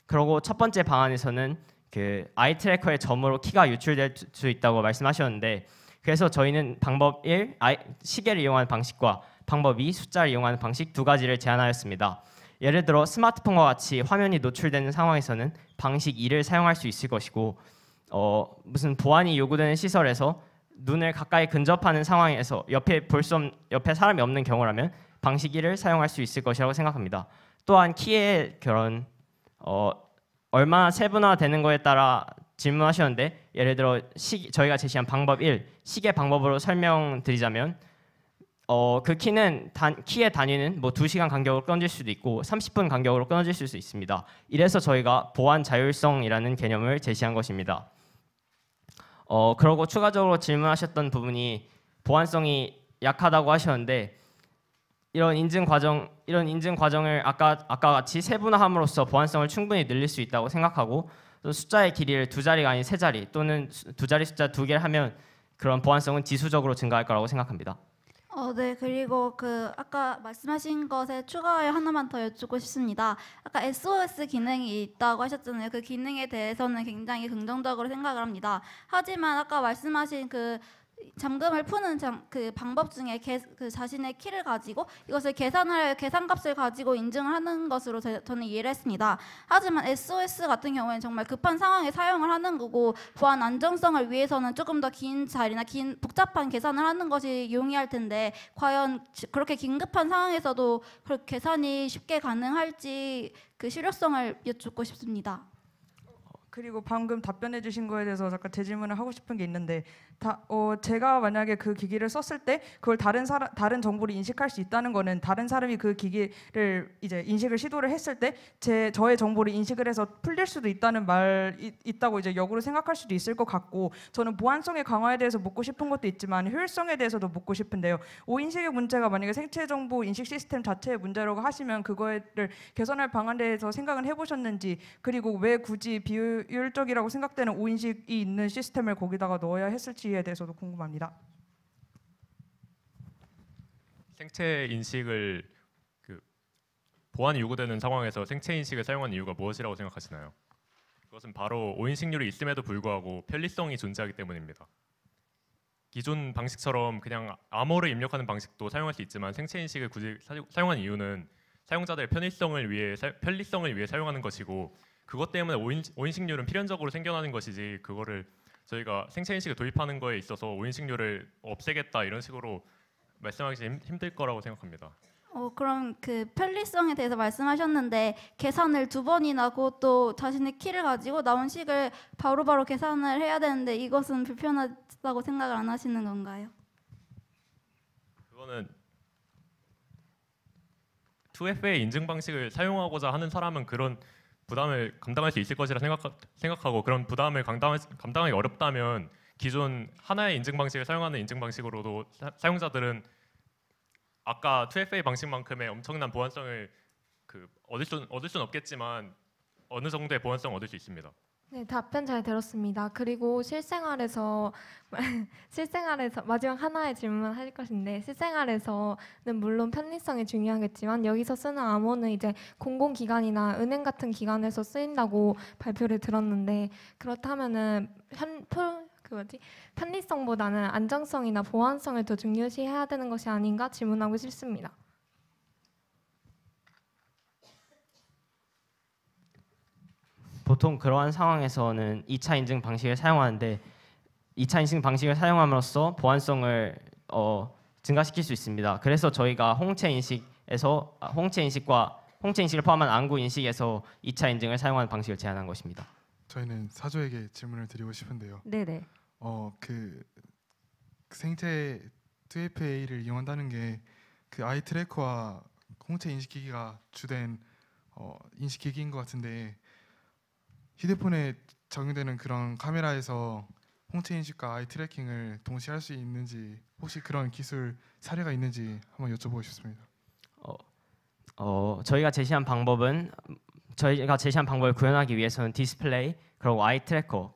그리고 첫 번째 방안에서는 그 아이 트래커의 점으로 키가 유출될 수 있다고 말씀하셨는데, 그래서 저희는 방법 1, 시계를 이용하는 방식과 방법 2, 숫자를 이용하는 방식 두 가지를 제안하였습니다. 예를 들어 스마트폰과 같이 화면이 노출되는 상황에서는 방식 2를 사용할 수 있을 것이고, 무슨 보안이 요구되는 시설에서 눈을 가까이 근접하는 상황에서 옆에 사람이 없는 경우라면 방식 1을 사용할 수 있을 것이라고 생각합니다. 또한 키의 그런 얼마나 세분화되는 거에 따라 질문하셨는데, 예를 들어 저희가 제시한 방법 1, 시계 방법으로 설명드리자면 그 키의 단위는 2시간 간격으로 끊어질 수도 있고 30분 간격으로 끊어질 수 있습니다. 이래서 저희가 보안 자율성이라는 개념을 제시한 것입니다. 그리고 추가적으로 질문하셨던 부분이 보안성이 약하다고 하셨는데, 이런 인증 과정을 아까 같이 세분화함으로써 보안성을 충분히 늘릴 수 있다고 생각하고, 또 숫자의 길이를 2자리가 아닌 3자리 또는 2자리 숫자 2개를 하면 그런 보안성은 지수적으로 증가할 거라고 생각합니다. 네, 그리고 아까 말씀하신 것에 추가에 하나만 더 여쭙고 싶습니다. 아까 SOS 기능이 있다고 하셨잖아요. 그 기능에 대해서는 굉장히 긍정적으로 생각을 합니다. 하지만 아까 말씀하신 잠금을 푸는 그 방법 중에 자신의 키를 가지고 이것을 계산값을 가지고 인증을 하는 것으로 저는 이해를 했습니다. 하지만 SOS 같은 경우에는 정말 급한 상황에 사용을 하는 거고, 보안 안정성을 위해서는 조금 더 긴 자리나 복잡한 계산을 하는 것이 용이할 텐데, 과연 그렇게 긴급한 상황에서도 계산이 쉽게 가능할지 그 실효성을 여쭙고 싶습니다. 그리고 방금 답변해 주신 거에 대해서 잠깐 재질문을 하고 싶은 게 있는데, 제가 만약에 그 기기를 썼을 때 그걸 다른 정보를 인식할 수 있다는 거는 다른 사람이 그 기기를 이제 인식을 시도를 했을 때 저의 정보를 인식을 해서 풀릴 수도 있다는 있다고 이제 역으로 생각할 수도 있을 것 같고, 저는 보안성의 강화에 대해서 묻고 싶은 것도 있지만 효율성에 대해서도 묻고 싶은데요. 오인식의 문제가 만약에 생체 정보 인식 시스템 자체의 문제라고 하시면 그거를 개선할 방안에 대해서 생각은 해보셨는지, 그리고 왜 굳이 비효율적이라고 생각되는 오인식이 있는 시스템을 거기다가 넣어야 했을지에 대해서도 궁금합니다. 생체 인식을 보안이 요구되는 상황에서 생체 인식을 사용하는 이유가 무엇이라고 생각하시나요? 그것은 바로 오인식률이 있음에도 불구하고 편리성이 존재하기 때문입니다. 기존 방식처럼 그냥 암호를 입력하는 방식도 사용할 수 있지만 생체 인식을 굳이 사용한 이유는 사용자들의 편리성을 위해 사용하는 것이고, 그것 때문에 오인식률은 필연적으로 생겨나는 것이지, 그거를 저희가 생체 인식을 도입하는 거에 있어서 오인식률을 없애겠다 이런 식으로 말씀하기 힘들 거라고 생각합니다. 그럼 그 편리성에 대해서 말씀하셨는데 계산을 2번이나 하고 또 자신의 키를 가지고 나온 식을 바로바로 계산을 해야 되는데 이것은 불편하다고 생각을 안 하시는 건가요? 그거는 2FA 인증 방식을 사용하고자 하는 사람은 그런 부담을 감당할 수 있을 것이라 생각하고 그런 부담을 감당하기 어렵다면 기존 하나의 인증 방식을 사용하는 인증 방식으로도 사용자들은 아까 2FA 방식만큼의 엄청난 보안성을 얻을 수는 없겠지만 어느 정도의 보안성을 얻을 수 있습니다. 네, 답변 잘 들었습니다. 그리고 실생활에서 마지막 하나의 질문을 할 것인데 실생활에서는 물론 편리성이 중요하겠지만 여기서 쓰는 암호는 이제 공공기관이나 은행 같은 기관에서 쓰인다고 발표를 들었는데 그렇다면은 편리성보다는 안정성이나 보안성을 더 중요시해야 되는 것이 아닌가 질문하고 싶습니다. 보통 그러한 상황에서는 2차 인증 방식을 사용하는데 2차 인증 방식을 사용함으로써 보안성을 증가시킬 수 있습니다. 그래서 저희가 홍채 인식을 포함한 안구 인식에서 2차 인증을 사용하는 방식을 제안한 것입니다. 저희는 사조에게 질문을 드리고 싶은데요. 네네. 그 생체 2FA를 이용한다는 게 그 아이 트래커와 홍채 인식기기가 주된 인식기기인 것 같은데 휴대폰에 적용되는 그런 카메라에서 홍채 인식과 아이 트래킹을 동시에 할 수 있는지 혹시 그런 기술 사례가 있는지 한번 여쭤보고 싶습니다. 저희가 제시한 방법을 구현하기 위해서는 디스플레이 그리고 아이 트래커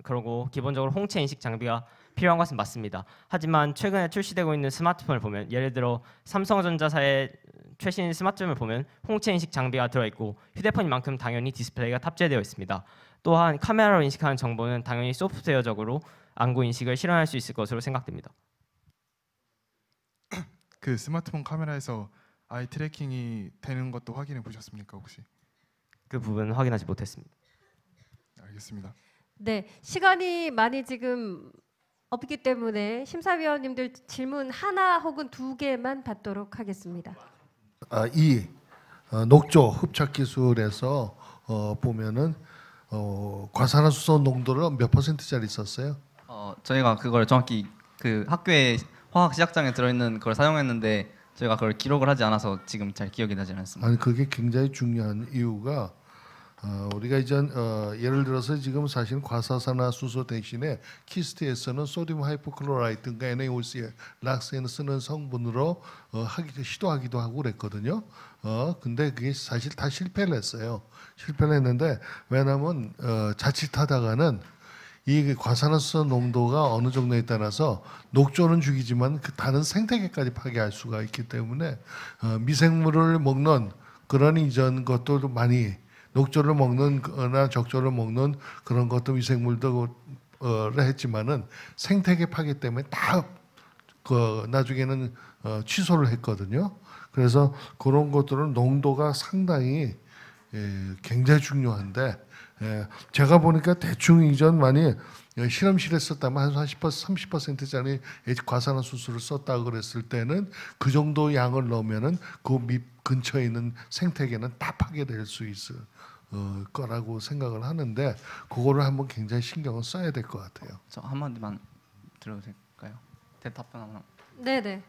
그리고 기본적으로 홍채 인식 장비가 필요한 것은 맞습니다. 하지만 최근에 출시되고 있는 스마트폰을 보면 예를 들어 삼성전자사의 최신 스마트폰을 보면 홍채 인식 장비가 들어있고 휴대폰인 만큼 당연히 디스플레이가 탑재되어 있습니다. 또한 카메라로 인식하는 정보는 당연히 소프트웨어적으로 안구 인식을 실현할 수 있을 것으로 생각됩니다. 그 스마트폰 카메라에서 아이 트래킹이 되는 것도 확인해 보셨습니까 혹시? 그 부분은 확인하지 못했습니다. 알겠습니다. 네, 시간이 많이 지금 없기 때문에 심사위원님들 질문 하나 혹은 2개만 받도록 하겠습니다. 이 녹조 흡착 기술에서 보면은 과산화수소 농도를 몇 %짜리 썼어요? 저희가 그걸 정확히 그 학교의 화학 시작장에 들어있는 걸 사용했는데 저희가 그걸 기록을 하지 않아서 지금 잘 기억이 나지 않습니다. 아니 그게 굉장히 중요한 이유가 우리가 이전 예를 들어서 지금 사실 과산화수소 대신에 키스트에서는 소듐 하이포클로라이트인가 NaOC에 락스에 쓰는 성분으로 시도하기도 하고 그랬거든요. 근데 그게 사실 다 실패를 했어요. 실패를 했는데 왜냐하면 자칫하다가는 이 과산화수소 농도가 어느 정도에 따라서 녹조는 죽이지만 그 다른 생태계까지 파괴할 수가 있기 때문에 미생물을 먹는 그런 이전 것도 많이 녹조를 먹는 거나 적조를 먹는 그런 것도 미생물도 했지만은 생태계 파괴 때문에 다 나중에는 취소를 했거든요. 그래서 그런 것들은 농도가 상당히 굉장히 중요한데 제가 보니까 대충 이전 많이 실험실에 썼다면 한 30%짜리 과산화수소를 썼다고 그랬을 때는 그 정도 양을 넣으면은 그 밑 근처에 있는 생태계는 다 파괴될 수 있을 거라고 생각을 하는데 그거를 한번 굉장히 신경을 써야 될 것 같아요. 저 한마디만 들어도 될까요? 답변 하나. 네네.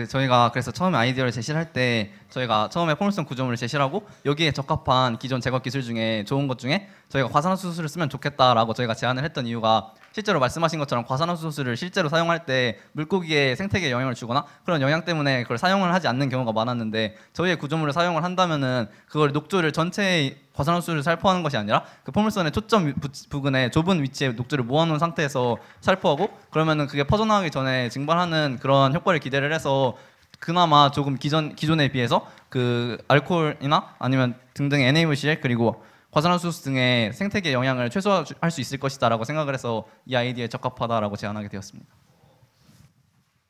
저희가 그래서 처음에 아이디어를 제시를 할 때 저희가 처음에 포물선 구조물을 제시를 하고 여기에 적합한 기존 제거 기술 중에 좋은 것 중에 저희가 과산화수소를 쓰면 좋겠다라고 저희가 제안을 했던 이유가 실제로 말씀하신 것처럼 과산화수소를 실제로 사용할 때 물고기의 생태계에 영향을 주거나 그런 영향 때문에 그걸 사용을 하지 않는 경우가 많았는데 저희의 구조물을 사용을 한다면은 그걸 녹조를 전체의 과산화수소를 살포하는 것이 아니라 그 포물선의 초점 부근에 좁은 위치에 녹조를 모아놓은 상태에서 살포하고 그러면은 그게 퍼져나가기 전에 증발하는 그런 효과를 기대를 해서 그나마 조금 기존에 비해서 그 알코올이나 아니면 등등의 NaOCl 그리고 과산화수소 등의 생태계 영향을 최소화할 수 있을 것이다라고 생각을 해서 이 아이디어에 적합하다라고 제안하게 되었습니다.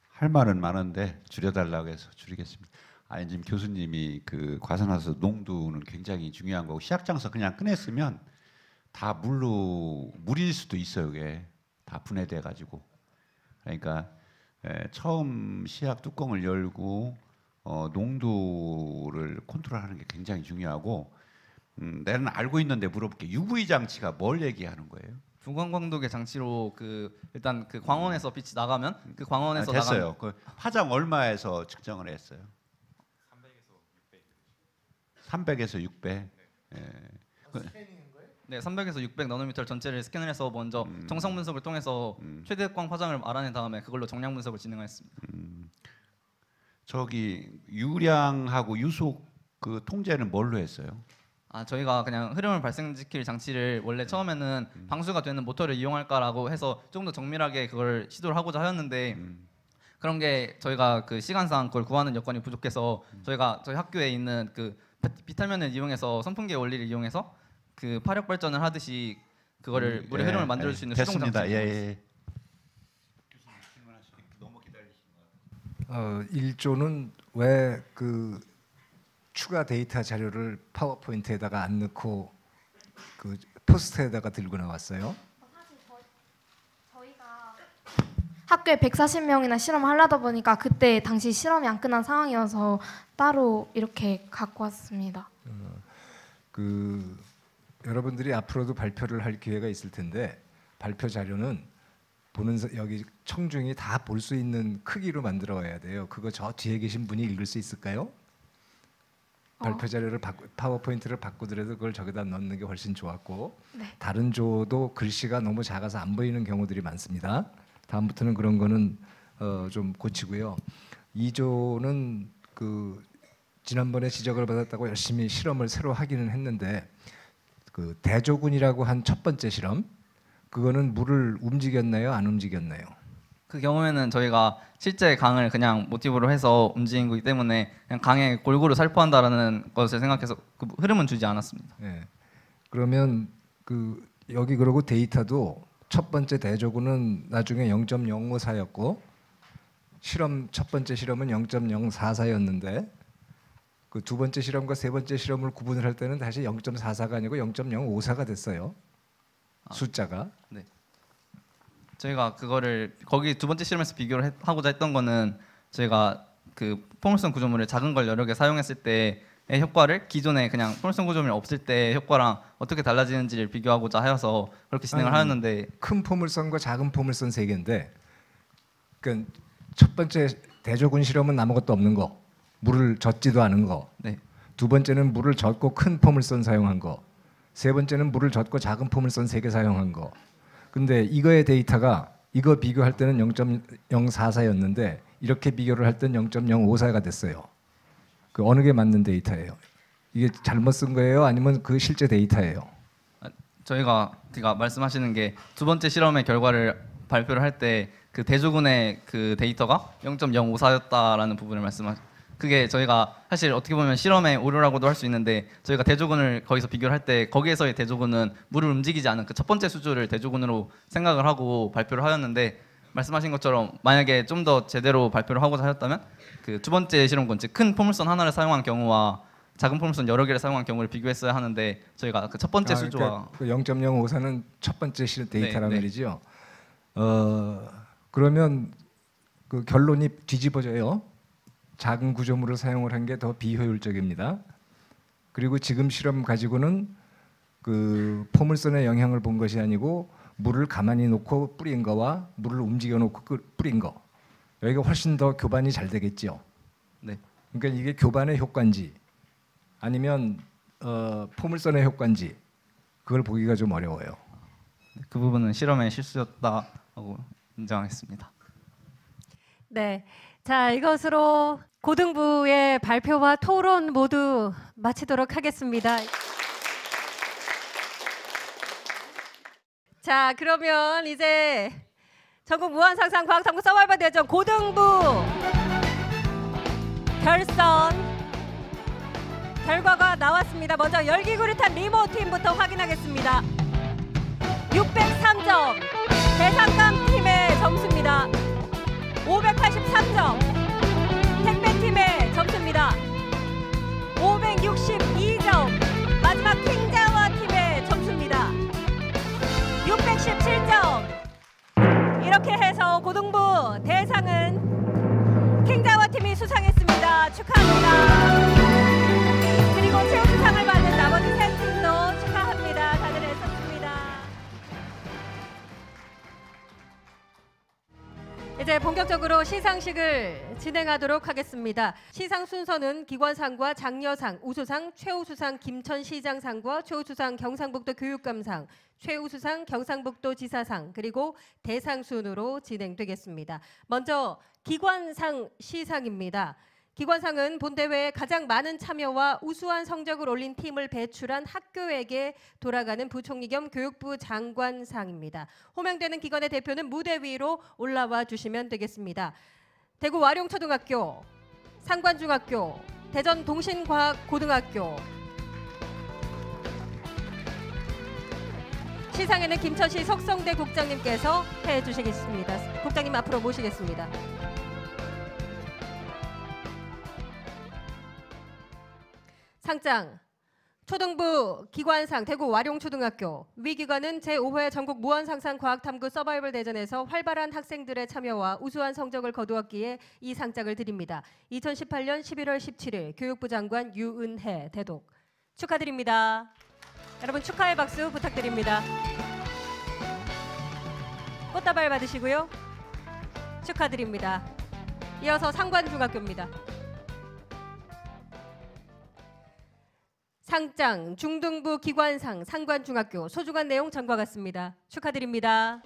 할 말은 많은데 줄여달라고 해서 줄이겠습니다. 아니 지금 교수님이 그 과산화수소 농도는 굉장히 중요한 거고 시약장에서 그냥 꺼냈으면 다 물일 수도 있어요. 이게 다 분해돼 가지고 그러니까 처음 시약 뚜껑을 열고 농도를 컨트롤하는 게 굉장히 중요하고 나는 알고 있는데 물어볼게. UV 장치가 뭘 얘기하는 거예요? 중광광독의 장치로 일단 그 광원에서 빛이 나가면 그 광원에서 됐어요. 그 화장 얼마에서 측정을 했어요? 300에서 600. 네, 300에서 600 나노미터 전체를 스캔을 해서 먼저 정성 분석을 통해서 최대광 화장을 알아낸 다음에 그걸로 정량 분석을 진행했습니다. 저기 유량하고 유속 그 통제는 뭘로 했어요? 저희가 그냥 흐름을 발생시킬 장치를 원래 처음에는 방수가 되는 모터를 이용할까라고 해서 조금 더 정밀하게 그걸 시도를 하고자 하였는데 그런 게 저희가 그 시간상 그걸 구하는 여건이 부족해서 저희가 저희 학교에 있는 그 비탈면을 이용해서 선풍기의 원리를 이용해서 그 파력 발전을 하듯이 그거를 물의 흐름을 만들어줄 수 있는 수동 장치. 예. 1조는 왜 그 추가 데이터 자료를 파워포인트에다가 안 넣고 그 포스터에다가 들고 나왔어요? 사실 저희가 학교에 140명이나 실험을 하려다 보니까 그때 당시 실험이 안 끝난 상황이어서 따로 이렇게 갖고 왔습니다. 그 여러분들이 앞으로도 발표를 할 기회가 있을 텐데 발표 자료는 여기 청중이 다 볼 수 있는 크기로 만들어 와야 돼요. 그거 저 뒤에 계신 분이 읽을 수 있을까요? 발표 자료를 파워포인트를 바꾸더라도 그걸 저기다 넣는 게 훨씬 좋았고 네. 다른 조도 글씨가 너무 작아서 안 보이는 경우들이 많습니다. 다음부터는 그런 거는 좀 고치고요. 2조는 그 지난번에 지적을 받았다고 열심히 실험을 새로 하기는 했는데 그 대조군이라고 한 첫 번째 실험 그거는 물을 움직였나요? 안 움직였나요? 그 경우에는 저희가 실제 강을 그냥 모티브로 해서 움직인 거기 때문에 그냥 강에 골고루 살포한다라는 것을 생각해서 그 흐름은 주지 않았습니다. 네. 그러면 그 여기 그러고 데이터도 첫 번째 대조군은 나중에 0.054였고 첫 번째 실험은 0.044였는데 그 두 번째 실험과 세 번째 실험을 구분을 할 때는 다시 0.44가 아니고 0.054가 됐어요. 숫자가. 네. 저희가 그거를 거기 두 번째 실험에서 비교를 하고자 했던 거는 저희가 그 포물선 구조물을 작은 걸 여러 개 사용했을 때의 효과를 기존에 그냥 포물선 구조물이 없을 때의 효과랑 어떻게 달라지는지를 비교하고자 하여서 그렇게 진행을 하였는데 큰 포물선과 작은 포물선 세 개인데 그러니까 첫 번째 대조군 실험은 아무것도 없는 거. 물을 젓지도 않은 거. 네. 두 번째는 물을 젓고 큰 포물선 사용한 거. 세 번째는 물을 젓고 작은 포물선 3개 사용한 거. 근데 이거의 데이터가 이거 비교할 때는 0.044였는데 이렇게 비교를 할 때는 0.054가 됐어요. 그 어느 게 맞는 데이터예요? 이게 잘못 쓴 거예요? 아니면 그 실제 데이터예요? 저희가 말씀하시는 게 두 번째 실험의 결과를 발표를 할 때 그 대조군의 그 데이터가 0.054였다라는 부분을 그게 저희가 사실 어떻게 보면 실험의 오류라고도 할 수 있는데 저희가 대조군을 거기서 비교를 할 때 거기에서의 대조군은 물을 움직이지 않은 그 첫 번째 수조를 대조군으로 생각을 하고 발표를 하였는데 말씀하신 것처럼 만약에 좀 더 제대로 발표를 하고자 하였다면 그 두 번째 실험군 즉 큰 포물선 하나를 사용한 경우와 작은 포물선 여러 개를 사용한 경우를 비교했어야 하는데 저희가 그 첫 번째 수조와 그러니까 그 0.054는 첫 번째 데이터란 네. 말이죠. 그러면 그 결론이 뒤집어져요. 작은 구조물을 사용을 한 게 더 비효율적입니다. 그리고 지금 실험 가지고는 그 포물선의 영향을 본 것이 아니고 물을 가만히 놓고 뿌린 거와 물을 움직여 놓고 뿌린 거 여기가 훨씬 더 교반이 잘 되겠죠. 네. 그러니까 이게 교반의 효과인지 아니면 포물선의 효과인지 그걸 보기가 좀 어려워요. 그 부분은 실험의 실수였다고 인정하겠습니다. 네. 자, 이것으로 고등부의 발표와 토론 모두 마치도록 하겠습니다. 자, 그러면 이제 전국 무한상상 과학탐구 서바이벌 대전 고등부 결선 결과가 나왔습니다. 먼저 열기구를 탄 리모 팀부터 확인하겠습니다. 603점 대상감 팀의 점수입니다. 583점 택배팀의 점수입니다. 562점 마지막 킹자와 팀의 점수입니다. 617점 이렇게 해서 고등부 대상은 킹자와 팀이 수상했습니다. 축하합니다. 그리고 최우수상을 받은 나머지 세 팀도 축하합니다. 다들 애썼습니다. 이제 본격적으로 시상식을 진행하도록 하겠습니다. 시상 순서는 기관상과 장려상, 우수상, 최우수상 김천시장상과 최우수상 경상북도 교육감상, 최우수상 경상북도 지사상, 그리고 대상 순으로 진행되겠습니다. 먼저 기관상 시상입니다. 기관상은 본대회에 가장 많은 참여와 우수한 성적을 올린 팀을 배출한 학교에게 돌아가는 부총리 겸 교육부 장관상입니다. 호명되는 기관의 대표는 무대 위로 올라와 주시면 되겠습니다. 대구 와룡초등학교, 상관중학교, 대전 동신과학고등학교. 시상에는 김천시 석성대 국장님께서 해주시겠습니다. 국장님 앞으로 모시겠습니다. 상장 초등부 기관상 대구 와룡초등학교. 위 기관은 제5회 전국 무한상상과학탐구 서바이벌 대전에서 활발한 학생들의 참여와 우수한 성적을 거두었기에 이 상장을 드립니다. 2018년 11월 17일 교육부 장관 유은혜 대독. 축하드립니다. 여러분 축하의 박수 부탁드립니다. 꽃다발 받으시고요. 축하드립니다. 이어서 상관중학교입니다. 상장 중등부 기관상 상관중학교. 소중한 내용 전과 같습니다. 축하드립니다.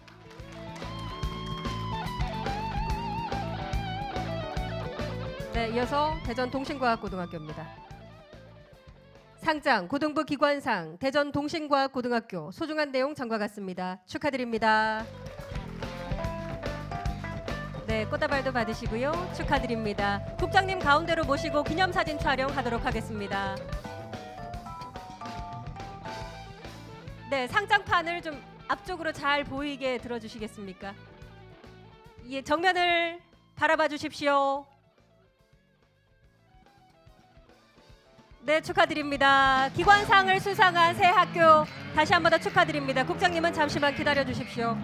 네, 이어서 대전 동신과학고등학교입니다. 상장 고등부 기관상 대전 동신과학고등학교. 소중한 내용 전과 같습니다. 축하드립니다. 네, 꽃다발도 받으시고요. 축하드립니다. 국장님 가운데로 모시고 기념사진 촬영하도록 하겠습니다. 네, 상장판을 좀 앞쪽으로 잘 보이게 들어주시겠습니까? 예, 정면을 바라봐 주십시오. 네, 축하드립니다. 기관상을 수상한 새 학교 다시 한 번 더 축하드립니다. 국장님은 잠시만 기다려 주십시오.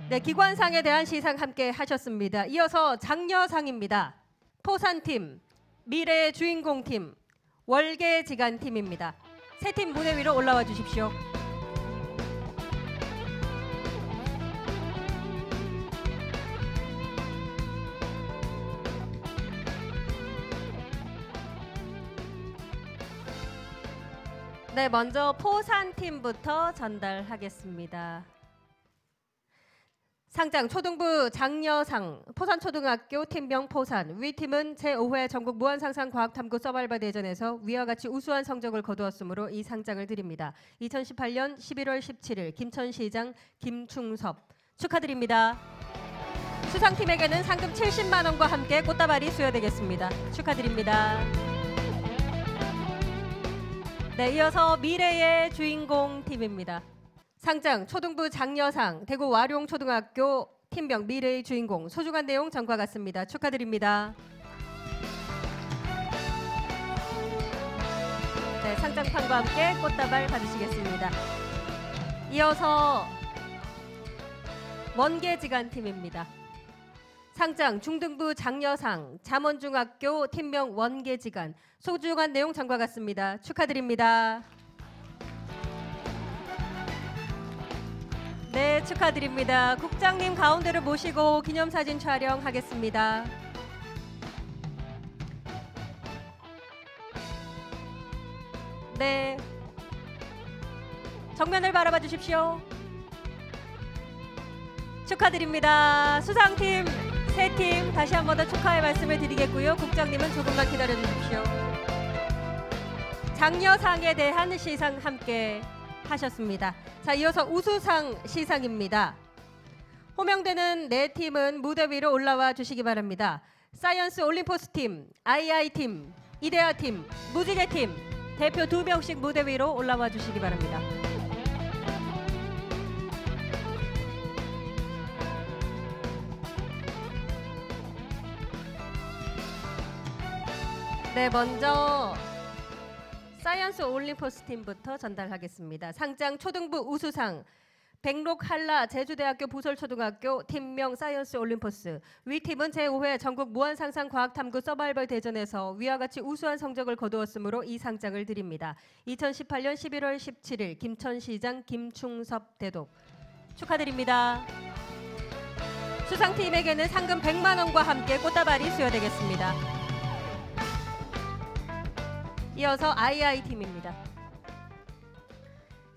네, 기관상에 대한 시상 함께 하셨습니다. 이어서 장려상입니다. 포산팀, 미래의 주인공팀, 월계지간팀입니다. 세 팀 무대 위로 올라와 주십시오. 네, 먼저 포산팀부터 전달하겠습니다. 상장 초등부 장려상 포산초등학교 팀명 포산. 위 팀은 제5회 전국 무한상상과학탐구 서바이벌 대전에서 위와 같이 우수한 성적을 거두었으므로 이 상장을 드립니다. 2018년 11월 17일 김천시장 김충섭. 축하드립니다. 수상팀에게는 상금 70만 원과 함께 꽃다발이 수여되겠습니다. 축하드립니다. 네, 이어서 미래의 주인공 팀입니다. 상장 초등부 장려상 대구 와룡초등학교 팀명 미래의 주인공. 소중한 내용 전과 같습니다. 축하드립니다. 네, 상장판과 함께 꽃다발 받으시겠습니다. 이어서 원계지간 팀입니다. 상장 중등부 장려상 잠원중학교 팀명 원계지간. 소중한 내용 전과 같습니다. 축하드립니다. 네, 축하드립니다. 국장님 가운데로 모시고 기념사진 촬영하겠습니다. 네, 정면을 바라봐 주십시오. 축하드립니다. 수상팀 세 팀 다시 한 번 더 축하의 말씀을 드리겠고요. 국장님은 조금만 기다려 주십시오. 장려상에 대한 시상 함께 하셨습니다. 자, 이어서 우수상 시상입니다. 호명되는 네 팀은 무대 위로 올라와 주시기 바랍니다. 사이언스 올림포스 팀, II 팀, 이데아 팀, 무지개 팀 대표 2명씩 무대 위로 올라와 주시기 바랍니다. 네, 먼저 사이언스 올림포스 팀부터 전달하겠습니다. 상장 초등부 우수상 백록 한라 제주대학교 부설초등학교 팀명 사이언스 올림포스. 위 팀은 제5회 전국 무한상상과학탐구 서바이벌 대전에서 위와 같이 우수한 성적을 거두었으므로 이 상장을 드립니다. 2018년 11월 17일 김천시장 김충섭 대독. 축하드립니다. 수상팀에게는 상금 100만 원과 함께 꽃다발이 수여되겠습니다. 이어서 II팀입니다.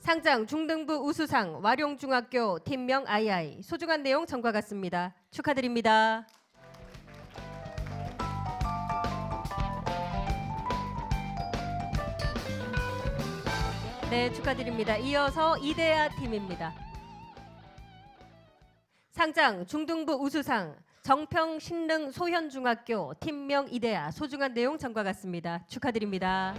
상장 중등부 우수상 와룡중학교 팀명 II. 소중한 내용 전과 같습니다. 축하드립니다. 네, 축하드립니다. 이어서 이대하 팀입니다. 상장 중등부 우수상 정평 신릉 소현중학교 팀명 이대하. 소중한 내용 전과 같습니다. 축하드립니다.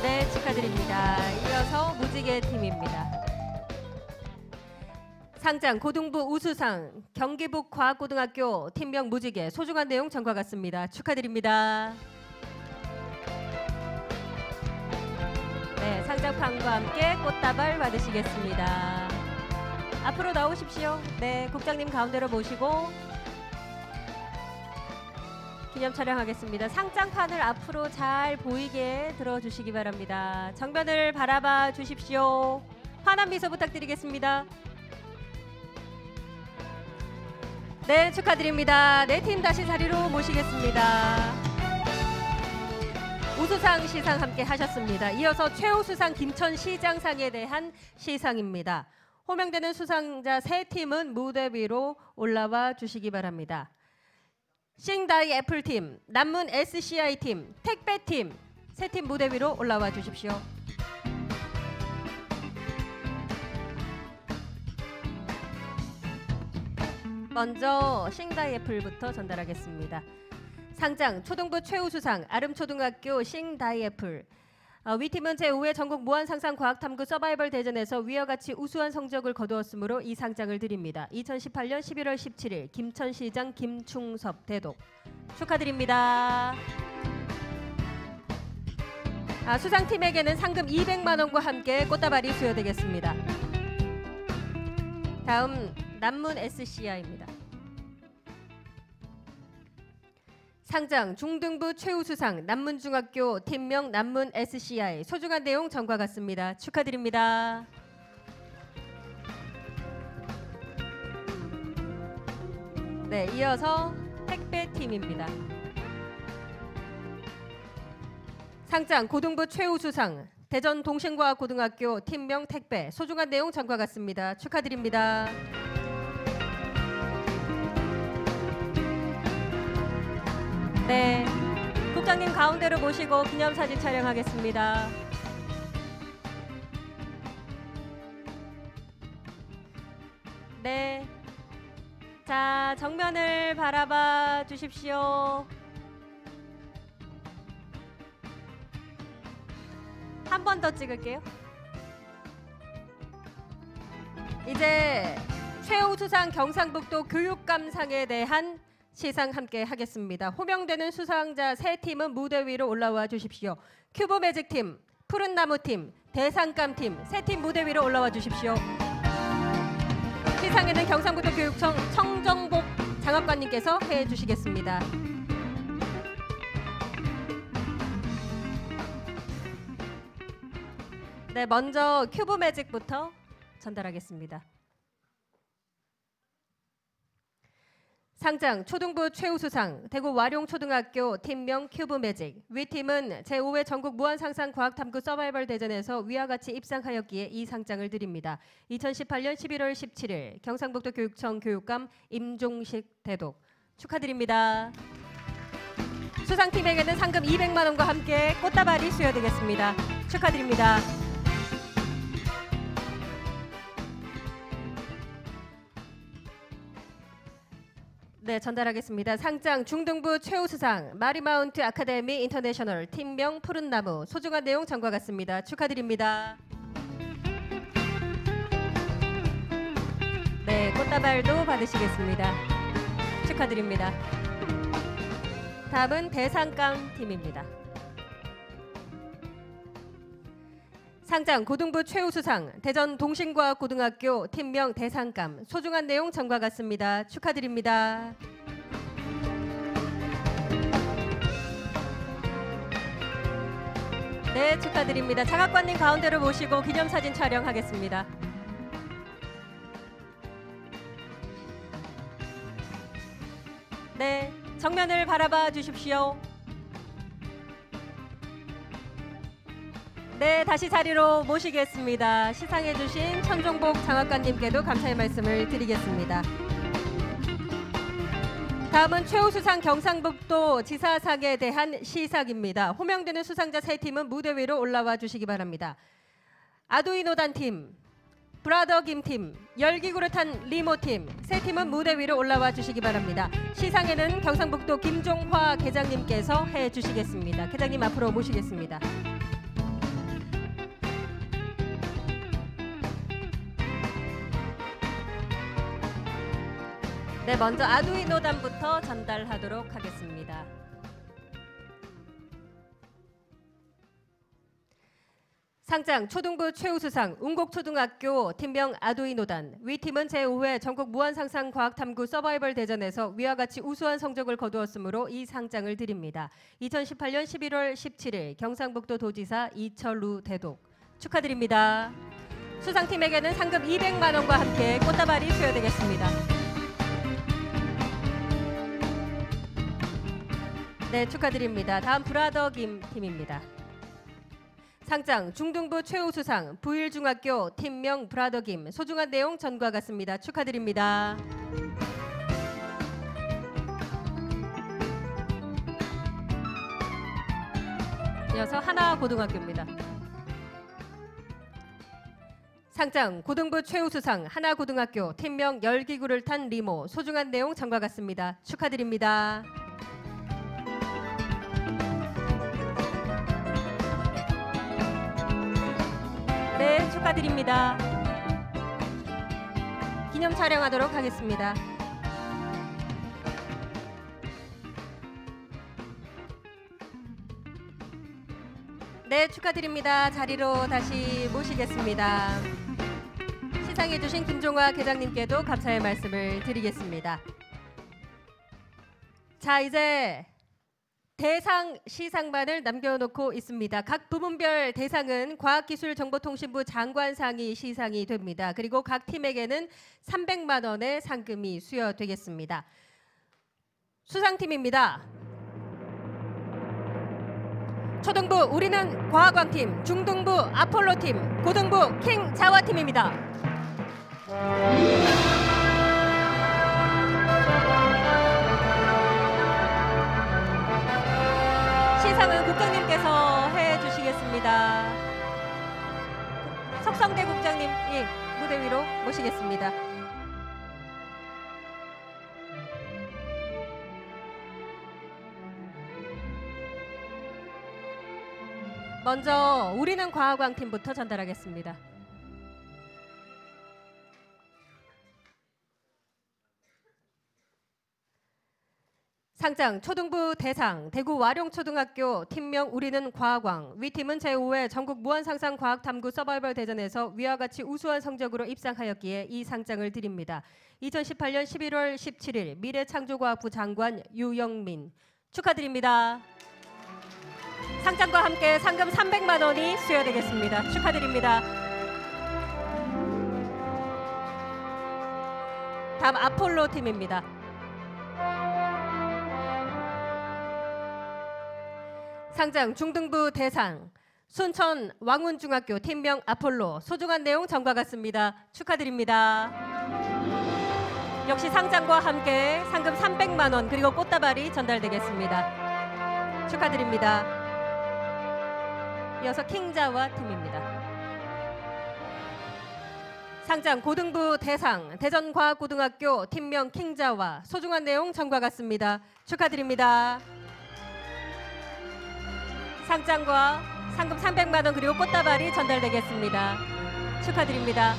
네, 축하드립니다. 이어서 무지개 팀입니다. 상장 고등부 우수상 경기북 과학고등학교 팀명 무지개. 소중한 내용 전과 같습니다. 축하드립니다. 네, 상장판과 함께 꽃다발 받으시겠습니다. 앞으로 나오십시오. 네, 국장님 가운데로 모시고 기념 촬영하겠습니다. 상장판을 앞으로 잘 보이게 들어주시기 바랍니다. 정면을 바라봐 주십시오. 환한 미소 부탁드리겠습니다. 네, 축하드립니다. 네, 팀 다시 자리로 모시겠습니다. 우수상 시상 함께 하셨습니다. 이어서 최우수상 김천시장상에 대한 시상입니다. 호명되는 수상자 3팀은 무대 위로 올라와 주시기 바랍니다. 싱다이 애플팀, 남문 SCI팀, 택배팀 3팀 무대 위로 올라와 주십시오. 먼저 싱다이 애플부터 전달하겠습니다. 상장 초등부 최우수상 아름초등학교 싱다이 애플. 위 팀은 제5회 전국 무한상상과학탐구 서바이벌 대전에서 위와 같이 우수한 성적을 거두었으므로 이 상장을 드립니다. 2018년 11월 17일 김천시장 김충섭 대독. 축하드립니다. 수상팀에게는 상금 200만 원과 함께 꽃다발이 수여되겠습니다. 다음 남문 SCI입니다. 상장 중등부 최우수상 남문중학교 팀명 남문 SCI. 소중한 내용 전과 같습니다. 축하드립니다. 네, 이어서 택배팀입니다. 상장 고등부 최우수상 대전 동신과학고등학교 팀명 택배. 소중한 내용 전과 같습니다. 축하드립니다. 네, 국장님 가운데로 모시고 기념사진 촬영하겠습니다. 네, 자, 정면을 바라봐 주십시오. 한 번 더 찍을게요. 이제 최우수상 경상북도 교육감상에 대한 시상 함께 하겠습니다. 호명되는 수상자 3팀은 무대 위로 올라와 주십시오. 큐브 매직팀, 푸른나무팀, 대상감팀 3팀 무대 위로 올라와 주십시오. 시상에는 경상북도 교육청 청정복 장학관님께서 해주시겠습니다. 네, 먼저 큐브 매직부터 전달하겠습니다. 상장 초등부 최우수상 대구 와룡초등학교 팀명 큐브 매직. 위 팀은 제5회 전국 무한상상과학탐구 서바이벌 대전에서 위와 같이 입상하였기에 이 상장을 드립니다. 2018년 11월 17일 경상북도 교육청 교육감 임종식 대독. 축하드립니다. 수상팀에게는 상금 200만 원과 함께 꽃다발이 수여되겠습니다. 축하드립니다. 네, 전달하겠습니다. 상장 중등부 최우수상 마리마운트 아카데미 인터내셔널 팀명 푸른나무. 소중한 내용 전과 같습니다. 축하드립니다. 네, 꽃다발도 받으시겠습니다. 축하드립니다. 다음은 대상감 팀입니다. 상장 고등부 최우수상 대전 동신과학고등학교 팀명 대상감 소중한 내용 전과 같습니다. 축하드립니다. 네, 축하드립니다. 장학관님 가운데로 모시고 기념사진 촬영하겠습니다. 네, 정면을 바라봐 주십시오. 네, 다시 자리로 모시겠습니다. 시상해 주신 천종복 장학관님께도 감사의 말씀을 드리겠습니다. 다음은 최우수상 경상북도 지사상에 대한 시상입니다. 호명되는 수상자 세 팀은 무대 위로 올라와 주시기 바랍니다. 아두이노단 팀, 브라더 김 팀, 열기구르탄 리모 팀, 세 팀은 무대 위로 올라와 주시기 바랍니다. 시상에는 경상북도 김종화 계장님께서 해 주시겠습니다. 계장님 앞으로 모시겠습니다. 네, 먼저 아두이노단부터 전달하도록 하겠습니다. 상장 초등부 최우수상 운곡초등학교 팀명 아두이노단. 위 팀은 제5회 전국 무한상상과학탐구 서바이벌 대전에서 위와 같이 우수한 성적을 거두었으므로 이 상장을 드립니다. 2018년 11월 17일 경상북도 도지사 이철루 대독. 축하드립니다. 수상팀에게는 상금 200만 원과 함께 꽃다발이 수여되겠습니다. 네, 축하드립니다. 다음 브라더 김 팀입니다. 상장 중등부 최우수상 부일중학교 팀명 브라더 김. 소중한 내용 전과 같습니다. 축하드립니다. 이어서 하나고등학교입니다. 상장 고등부 최우수상 하나고등학교 팀명 열기구를 탄 리모. 소중한 내용 전과 같습니다. 축하드립니다. 네, 축하드립니다. 기념 촬영하도록 하겠습니다. 네, 축하드립니다. 자리로 다시 모시겠습니다. 시상해주신 김종화 계장님께도 감사의 말씀을 드리겠습니다. 자, 이제 대상 시상만을 남겨놓고 있습니다. 각 부문별 대상은 과학기술정보통신부 장관상이 시상이 됩니다. 그리고 각 팀에게는 300만 원의 상금이 수여되겠습니다. 수상팀입니다. 초등부 우리는 과학왕팀, 중등부 아폴로팀, 고등부 킹자와팀입니다. 시상은 국장님께서 해주시겠습니다. 석성대 국장님 무대 위로 모시겠습니다. 먼저 우리는 과학왕팀부터 전달하겠습니다. 상장 초등부 대상 대구 와룡초등학교 팀명 우리는 과학왕. 위 팀은 제5회 전국 무한상상과학탐구 서바이벌 대전에서 위와 같이 우수한 성적으로 입상하였기에 이 상장을 드립니다. 2018년 11월 17일 미래창조과학부 장관 유영민. 축하드립니다. 상장과 함께 상금 300만 원이 수여되겠습니다. 축하드립니다. 다음 아폴로 팀입니다. 상장 중등부 대상 순천 왕운중학교 팀명 아폴로. 소중한 내용 전과 같습니다. 축하드립니다. 역시 상장과 함께 상금 300만 원 그리고 꽃다발이 전달되겠습니다. 축하드립니다. 이어서 킹자와 팀입니다. 상장 고등부 대상 대전과학고등학교 팀명 킹자와. 소중한 내용 전과 같습니다. 축하드립니다. 상장과 상금 300만 원 그리고 꽃다발이 전달되겠습니다. 축하드립니다.